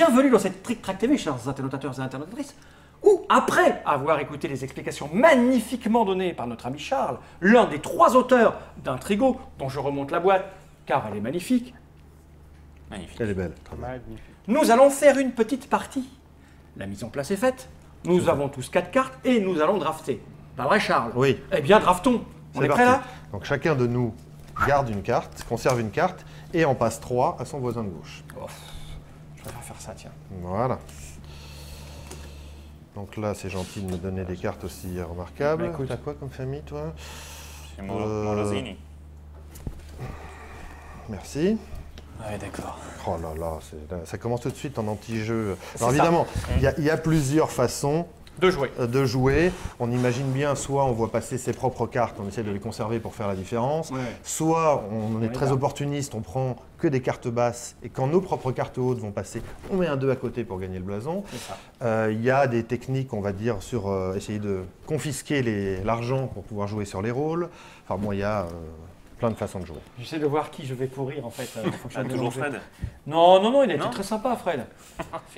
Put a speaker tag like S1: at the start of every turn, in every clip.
S1: bienvenue dans cette Trick Track TV, chers internautateurs et internautatrices, où, après avoir écouté les explications magnifiquement données par notre ami Charles, l'un des 3 auteurs d'Intrigo, dont je remonte la boîte, car elle est magnifique.
S2: Magnifique.
S3: Elle est belle.
S4: Magnifique.
S1: Nous allons faire une petite partie. La mise en place est faite. Nous avons tous 4 cartes et nous allons drafter. Pas vrai, Charles?
S3: Oui.
S1: Eh bien, draftons. On est prêt là?
S3: Donc chacun de nous garde une carte, conserve une carte et en passe 3 à son voisin de gauche.
S1: Oh, je préfère faire ça, tiens.
S3: Voilà. Donc là, c'est gentil de me donner des cartes aussi remarquables.
S1: Bah, écoute.
S3: T'as quoi comme famille, toi?
S2: C'est Morosini.
S3: Merci.
S2: Ouais, d'accord.
S3: Oh là là, ça commence tout de suite en anti-jeu.
S1: C'est
S3: Alors
S1: ça.
S3: évidemment, il y a plusieurs façons
S1: De jouer.
S3: de jouer. On imagine bien, soit on voit passer ses propres cartes, on essaie de les conserver pour faire la différence.
S1: Ouais.
S3: Soit on est
S1: est
S3: très
S1: bas.
S3: opportuniste, on prend que des cartes basses et quand nos propres cartes hautes vont passer, on met un 2 à côté pour gagner le blason.
S1: C'est ça.
S3: Il y a des techniques, on va dire, sur essayer de confisquer l'argent pour pouvoir jouer sur les rôles. Enfin bon, il y a plein de façons de jouer.
S1: J'essaie de voir qui je vais pourrir en fait. en fonction de
S2: Toujours
S1: mon jeu.
S2: Fred.
S1: Non, il a été
S2: Non
S1: très sympa, Fred.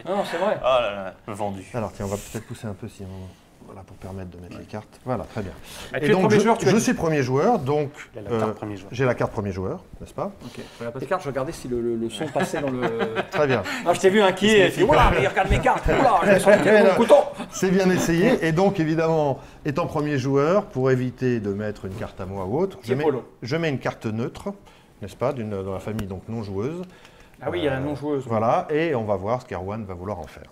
S1: Non, c'est vrai.
S2: Oh là là, vendu.
S3: Alors tiens, on va peut-être pousser un peu si on... Voilà, pour permettre de mettre les cartes. Voilà, très bien.
S1: Ah, tu
S3: Et
S1: es
S3: donc,
S1: premier joueur, tu as
S3: je
S1: dit.
S3: suis premier joueur, donc
S4: Il a la carte premier joueur.
S3: j'ai la carte premier joueur, n'est-ce pas?
S1: Ok. Je regarde pas tes cartes, je regardais si le son passait dans le.
S3: Très bien.
S1: Ah, je t'ai vu inquiet. Tu dis, voilà, mais regarde mes cartes. Oula, je vais sortir mon couteau.
S3: C'est bien essayé. Et donc, évidemment, étant premier joueur, pour éviter de mettre une carte à moi ou autre,
S1: Tiepolo.
S3: je mets une carte neutre, n'est-ce pas, dans la famille donc non joueuse.
S1: Ah oui, il y a la non-joueuse.
S3: Voilà, et on va voir ce qu'Erwan va vouloir en faire.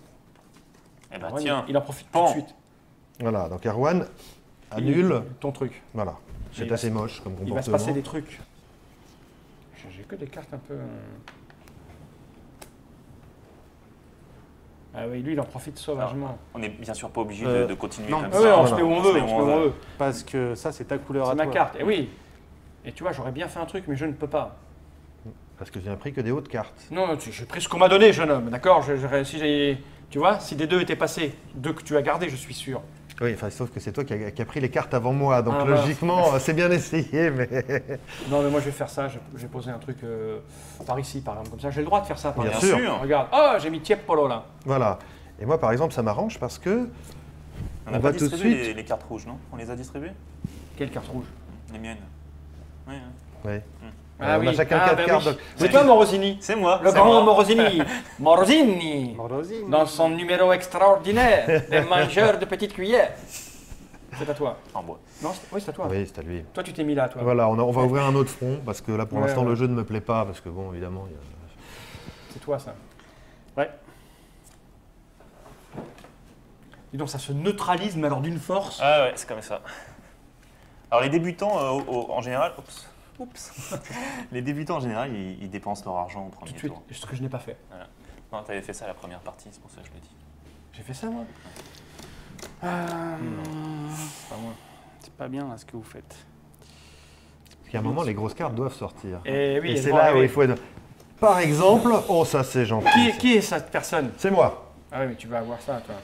S2: Eh ben
S1: Ouais,
S2: tiens.
S1: il en profite tout
S2: Pan.
S1: de suite.
S3: Voilà, donc Erwan annule.
S1: Ton truc.
S3: Voilà,
S1: Il
S3: c'est
S1: va
S3: assez moche comme
S1: Il va se
S3: comportement.
S1: passer des trucs. J'ai que des cartes un peu. Ah oui, lui, il en profite sauvagement.
S2: On n'est bien sûr pas obligé de continuer
S4: non.
S2: comme
S1: Ah
S2: ça.
S1: oui, on
S3: voilà.
S1: se met où on
S2: On
S1: veut,
S2: se met
S1: on
S2: où
S1: se met où on veut.
S4: Parce que ça, c'est ta couleur
S1: C'est
S4: à
S1: ma
S4: toi.
S1: carte. Et oui. Et tu vois, j'aurais bien fait un truc, mais je ne peux pas.
S3: Parce que je n'ai pris que des hautes cartes.
S1: Non, j'ai pris ce qu'on m'a donné, jeune homme. D'accord. Si j'ai, tu vois, si des 2 étaient passés, 2 que tu as gardés, je suis sûr.
S3: Oui, enfin, sauf que c'est toi qui as pris les cartes avant moi, donc
S1: Ah, voilà.
S3: logiquement, c'est bien essayé, mais...
S1: Non, mais moi, je vais faire ça. Je vais poser un truc par ici, par exemple, comme ça. J'ai le droit de faire ça. Par
S3: Bien
S1: exemple.
S3: sûr.
S1: Regarde. Oh, j'ai mis Tiepolo là.
S3: Voilà. Et moi, par exemple, ça m'arrange parce que...
S2: On n'a
S3: On
S2: pas
S3: va tout de
S2: distribué
S3: suite.
S2: les cartes rouges, non? On les a distribuées?
S1: Quelle carte rouge?
S2: Les miennes. Oui, hein.
S3: Oui.
S1: Ah
S3: on a
S1: oui.
S3: chacun
S1: Ah,
S3: 4
S1: bah
S3: cartes.
S1: oui.
S3: donc-
S1: C'est toi, Morosini.
S2: C'est moi.
S1: Le
S2: c'est
S1: grand
S2: moi.
S1: Morosini. Morosini.
S4: Morosini.
S1: Dans son numéro extraordinaire, les mangeurs de petites cuillères. C'est à toi.
S2: En bois.
S1: Non, oui, c'est à toi.
S3: Oui, c'est à lui.
S1: Toi, tu t'es mis là, toi.
S3: Voilà, on va ouvrir un autre front, parce que là, pour
S1: Ouais,
S3: l'instant,
S1: ouais.
S3: le jeu ne me plaît pas, parce que bon, évidemment... il y a-
S1: C'est toi, ça.
S4: Ouais.
S1: Dis donc, ça se neutralise, mais alors d'une force.
S2: Ah ouais, c'est comme ça. Alors les débutants, en général, les débutants en général, ils dépensent leur argent au
S1: Tout
S2: premier
S1: de suite.
S2: tour.
S1: Ce que je n'ai pas fait.
S2: Non, t'avais fait ça la première partie, c'est pour ça que je le dis.
S1: J'ai fait ça, moi.
S4: Euh,
S1: Pas moi.
S4: C'est pas bien là, ce que vous faites.
S3: Parce qu'à un moment, les grosses cartes doivent sortir.
S1: Et oui,
S3: Et
S1: elles
S3: c'est
S1: vont
S3: là où
S1: arriver.
S3: il faut être... Par exemple, oh, ça, c'est gentil.
S1: Qui est cette personne?
S3: C'est moi.
S1: Ah oui, mais tu vas avoir ça, toi.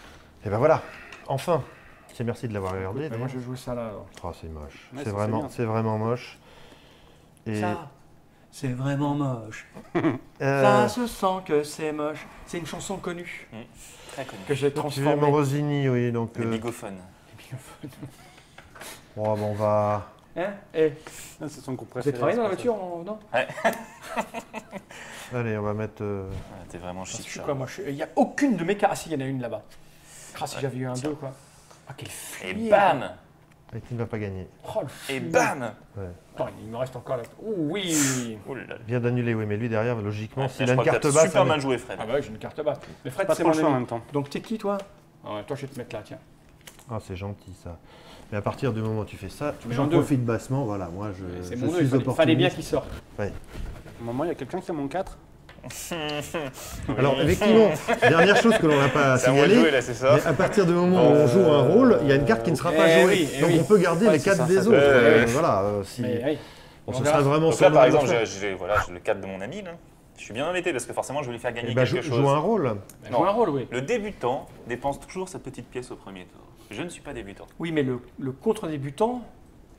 S3: Et ben voilà, enfin. C'est merci de l'avoir regardé.
S1: Mais moi,
S3: d'ailleurs.
S1: je joue ça là, alors.
S3: Oh, c'est moche.
S4: Ouais,
S3: c'est
S4: ça,
S3: vraiment,
S4: bien.
S3: c'est vraiment moche. Et
S1: Ça, c'est vraiment moche.
S3: euh,
S1: Ça se sent que c'est moche. C'est une chanson connue
S2: Très connu.
S1: que j'ai
S3: tu veux
S1: transformée.
S3: Morosini, oui, donc...
S2: Les bigophones.
S3: bon, on va...
S1: Hein? Eh,
S4: Ah, c'est son groupe
S1: vous avez
S4: préféré.
S1: travaillé dans la
S4: c'est pour
S1: voiture non?
S3: Allez, on va mettre...
S2: Ouais, T'es vraiment
S1: Je
S2: chic,
S1: suis
S2: Charles.
S1: quoi, moi? Il n'y a aucune de mes cartes. Ah, si, il y en a une là-bas. Ah, si j'avais eu un
S2: Tiens.
S1: 2, quoi. Ah, quel
S2: Et
S1: fumier.
S2: bam.
S3: Et qui ne va pas gagner.
S1: Oh, le
S2: Et
S1: fumier.
S2: bam.
S3: Ouais.
S1: Attends, il me reste encore là. Oh, oui.
S2: Oh là là.
S3: Vient d'annuler, oui, mais lui derrière, logiquement,
S2: Ouais,
S3: s'il
S2: je
S3: a une
S2: crois que
S3: carte
S2: t'as
S3: basse...
S2: super
S3: on
S2: mal
S3: est-
S2: joué, Fred.
S1: Ah bah oui, j'ai une carte basse. Mais Fred,
S4: Pas
S1: c'est
S4: trop
S1: mon
S4: le choix en
S1: ami.
S4: même temps.
S1: Donc t'es qui, toi? Ah ouais, toi, je vais te mettre là, tiens.
S3: Ah, c'est gentil, ça. Mais à partir du moment où tu fais ça,
S1: mets
S3: j'en
S1: en deux.
S3: profite bassement, voilà, moi,
S1: C'est
S3: je
S1: mon
S3: suis
S1: deux, il fallait bien
S3: opportuniste.
S1: qu'il sorte.
S3: Ouais.
S4: Au moment, il y a quelqu'un qui a mon 4.
S3: Alors, effectivement, dernière chose que l'on n'a pas
S2: C'est à moi de
S3: signalée,
S2: jouer là, c'est ça?
S3: mais à partir du moment où on joue un rôle, il y a une carte qui ne sera pas
S1: Eh
S3: jouée.
S1: oui, eh
S3: Donc
S1: oui.
S3: on peut garder
S4: Ouais,
S3: les
S4: c'est
S3: 4
S4: ça,
S3: des
S4: ça
S3: autres.
S4: peut-
S3: Voilà, si...
S1: Mais oui.
S3: Bon,
S1: On
S3: ce
S1: verra.
S3: sera vraiment
S2: Donc là, par exemple,
S3: choix.
S2: j'ai le 4 de mon ami, là. Je suis bien embêté parce que forcément, je vais lui faire gagner
S3: Eh ben,
S2: quelque chose.
S3: joue un rôle.
S1: Bah,
S2: Non.
S1: joue un rôle, oui.
S2: Le débutant dépense toujours cette petite pièce au premier tour. Je ne suis pas débutant.
S1: Oui, mais le contre-débutant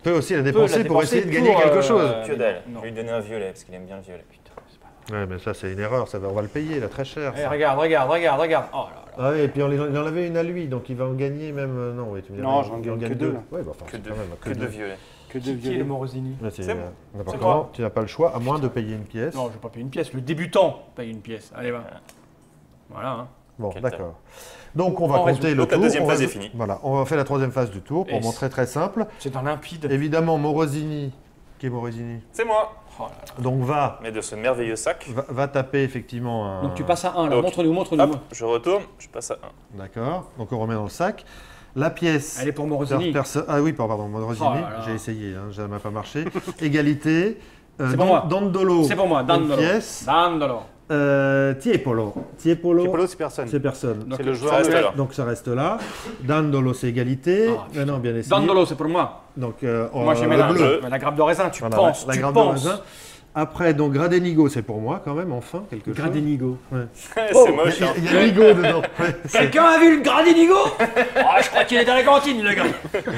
S3: Peut aussi la
S1: peut
S3: dépenser
S1: la
S3: pour
S1: dépenser
S3: essayer de gagner
S1: pour,
S3: quelque chose.
S2: Que dalle.
S1: non.
S2: Je vais lui donner un violet parce qu'il aime bien le violet.
S1: Putain, c'est pas vrai.
S3: Ouais, mais ça, c'est une erreur. On va le payer, là, très cher.
S1: Eh,
S3: ça.
S1: regarde. Oh là là.
S3: Ah oui, et puis il en avait une à lui, donc il va en gagner même. Non, oui, tu me diras,
S4: Non,
S3: il
S4: j'en
S3: en
S4: gagne que
S3: gagne
S4: deux,
S3: deux.
S4: là.
S3: Ouais, bah, enfin,
S2: Que
S3: c'est
S2: de,
S3: quand même
S2: que de violet.
S4: Que de
S1: Qui est le
S4: violet.
S1: Morosini?
S3: Là, c'est
S2: C'est bon.
S3: n'importe
S1: C'est
S3: comment.
S1: moi.
S3: Tu n'as pas le choix, à moins de payer une pièce.
S1: Non, je vais pas payer une pièce. Le débutant paye une pièce. Allez, va. Voilà. Hein.
S3: Bon,
S2: Quel
S3: d'accord. Donc on va
S1: En
S3: compter
S1: résumé.
S3: le
S2: Donc, la
S3: tour.
S2: deuxième
S3: On va-
S2: phase est finie.
S3: Voilà, on va faire la troisième phase du tour pour
S1: Et
S3: montrer très simple.
S1: C'est dans limpide.
S3: Évidemment, Morosini, qui est Morosini,
S2: C'est moi.
S1: Oh là là.
S3: donc
S2: Mais de ce merveilleux sac.
S3: va taper effectivement un.
S1: Donc tu passes à 1 là.
S2: Donc,
S1: Montre-nous.
S2: Hop, je retourne, je passe à 1.
S3: D'accord. Donc on remet dans le sac. La pièce.
S1: Elle est pour Morosini.
S3: Ah oui, pardon, Morosini.
S1: Oh là là.
S3: J'ai essayé, hein, ça n'a pas marché. Égalité.
S1: C'est pour moi.
S3: Dandolo.
S1: C'est pour moi.
S3: Une
S1: Dandolo.
S3: pièce.
S1: Dandolo.
S3: Tiepolo. Tiepolo.
S4: Tiepolo, c'est personne.
S3: C'est personne.
S1: Donc,
S4: C'est le
S2: Ça
S4: joueur
S2: reste
S4: muet.
S2: là.
S3: Donc ça reste là. Dandolo, c'est égalité.
S1: Ah, putain.
S3: non, bien essayé.
S1: Dandolo, c'est pour moi.
S3: Donc,
S1: Moi, j'ai mis
S3: le
S1: la,
S3: bleu.
S1: la grappe de raisin. Tu
S3: Voilà,
S1: penses.
S3: la
S1: Tu
S3: grappe de
S1: penses.
S3: raisin. Après, donc, Gradenigo, c'est pour moi, quand même, enfin, quelque chose.
S1: Gradenigo.
S2: C'est moche, hein.
S3: Il y a Nigo dedans. Ouais.
S1: Quelqu'un a vu le Gradenigo? Je crois qu'il est dans la cantine, le gars.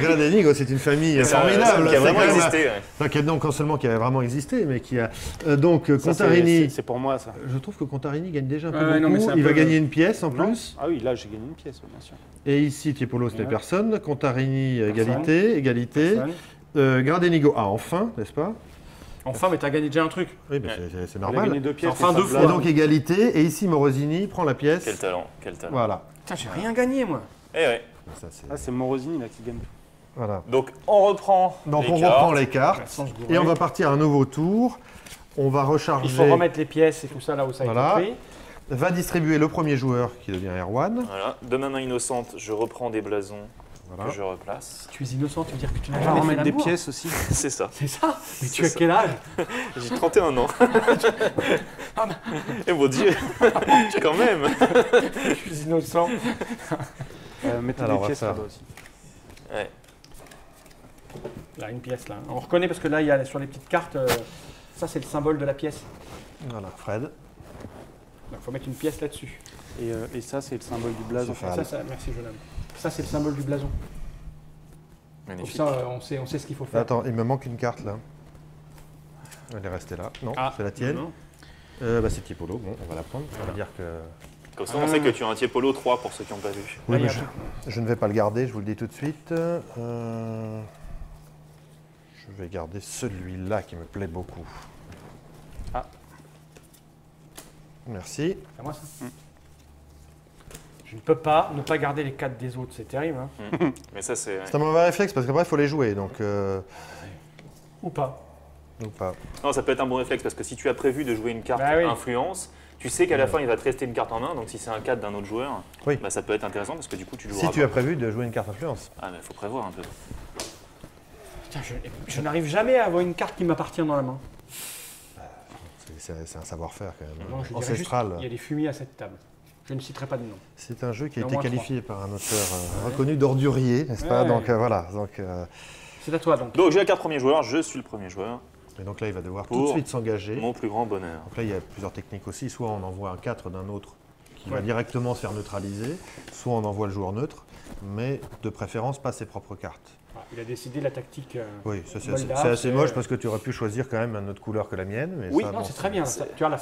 S3: Gradenigo, c'est une famille
S2: C'est un
S3: formidable.
S2: qui a
S3: C'est
S2: vraiment
S3: quand même-
S2: existé. ouais.
S3: Enfin, donc, non seulement qui a vraiment existé, mais qui a. Donc,
S4: Ça, c'est-
S3: Contarini.
S4: c'est pour moi, ça.
S3: Je trouve que Contarini gagne déjà un peu
S1: Ouais, non, mais
S3: beaucoup.
S1: c'est un
S3: Il va
S1: peu-
S3: gagner une pièce en
S4: Non
S3: plus.
S4: Ah oui, là, j'ai gagné une pièce, bien sûr.
S3: Et ici, Tiepolo, c'était
S4: Ouais.
S3: personne. Contarini,
S1: Personne.
S3: égalité. Gradenigo, enfin, n'est-ce pas?
S1: Enfin, mais t'as gagné déjà un truc.
S3: Oui, mais
S2: Ouais.
S3: c'est
S4: Elle a gagné
S3: normal.
S4: 2 pièces.
S1: Enfin,
S4: et ça
S1: deux
S4: me
S1: fois.
S3: Et
S4: blâme.
S3: donc, égalité. Et ici, Morosini prend la pièce.
S2: Quel talent, quel talent.
S3: Voilà.
S1: Putain, j'ai rien gagné, moi.
S2: Eh ouais.
S3: Ça, c'est-
S4: Ah, c'est Morosini là qui gagne.
S3: Voilà.
S2: Donc on reprend.
S3: Donc,
S2: les
S3: on
S2: cartes.
S3: reprend les cartes.
S1: Sans se gourer.
S3: Et on va partir à un nouveau tour. On va recharger.
S1: Il faut remettre les pièces et tout ça là où ça a
S3: Voilà.
S1: été pris.
S3: Va distribuer le premier joueur qui devient Erwan.
S2: Voilà. De ma main innocente, je reprends des blasons
S3: Voilà.
S2: que je replace.
S1: Tu es innocent, tu veux dire que tu n'as
S4: On va
S1: jamais fait
S4: remettre des
S1: l'amour.
S4: pièces aussi.
S2: C'est ça.
S1: C'est ça. Mais tu
S2: C'est
S1: as
S2: ça.
S1: quel âge?
S2: J'ai 31 ans. Eh mon dieu. Quand même.
S1: Je suis innocent.
S4: Mettez
S3: Alors, on
S4: des
S3: va
S4: pièces
S3: faire-
S4: là-bas aussi.
S2: Ouais.
S1: Là, une pièce là. On reconnaît parce que là, il y a sur les petites cartes, ça c'est le symbole de la pièce.
S3: Voilà, Fred.
S1: Donc il faut mettre une pièce là-dessus.
S4: Et ça, c'est le symbole du blason.
S3: Ça fait-
S1: Merci jeune homme. Ça c'est le symbole du blason. Comme
S2: Magnifique.
S1: ça, on sait ce qu'il faut faire.
S3: Attends, il me manque une carte là. Elle est restée là. Non,
S1: Ah,
S3: c'est la tienne.
S1: non.
S3: C'est Tipolo. Bon, on va la prendre. Ça veut dire que.
S2: Comme ça, on sait que tu as un Tiepolo 3 pour ceux qui n'ont pas vu.
S3: Oui,
S1: Là, il y
S3: mais
S1: a
S3: je ne vais pas le garder, je vous le dis tout de suite. Je vais garder celui-là qui me plaît beaucoup.
S4: Ah.
S3: Merci.
S1: C'est à moi ça. Je ne peux pas ne pas garder les 4 des autres, c'est terrible. Hein.
S2: Mais ça, c'est.
S3: C'est un mauvais réflexe parce qu'après, il faut les jouer. Donc,
S1: Ou pas.
S3: pas.
S2: Non, ça peut être un bon réflexe parce que si tu as prévu de jouer une carte
S1: Bah oui.
S2: influence, tu sais qu'à la fin il va te rester une carte en main. Donc si c'est un 4 d'un autre joueur,
S3: Oui.
S2: bah, ça peut être intéressant parce que du coup tu joueras.
S3: Si tu
S2: pas.
S3: as prévu de jouer une carte influence.
S2: Ah, mais il faut prévoir un peu.
S1: Putain, je n'arrive jamais à avoir une carte qui m'appartient dans la main.
S3: C'est un savoir-faire quand même.
S1: Non, je dirais juste,
S3: Ancestral.
S1: il y a des fumiers à cette table. Je ne citerai pas de nom.
S3: C'est un jeu qui a
S1: Au
S3: été
S1: moins
S3: qualifié par un auteur reconnu d'ordurier, n'est-ce pas?
S1: Ouais.
S3: Donc voilà. Donc,
S1: C'est à toi donc.
S2: Donc j'ai la carte premier joueur, je suis le premier joueur.
S3: et donc là, il va devoir tout
S2: Pour
S3: de suite s'engager.
S2: Mon plus grand bonheur.
S3: Donc là, il y a plusieurs techniques aussi. Soit on envoie un 4 d'un autre qui va
S1: Ouais.
S3: directement se faire neutraliser, soit on envoie le joueur neutre, mais de préférence pas ses propres cartes.
S1: Ah, il a décidé la tactique.
S3: Oui, ça, c'est
S1: Moldave,
S3: c'est assez
S1: c'est-
S3: moche parce que tu aurais pu choisir quand même une autre couleur que la mienne. Mais
S1: Oui,
S3: ça,
S1: non,
S3: bon,
S1: c'est très bien. Ça, tu vois,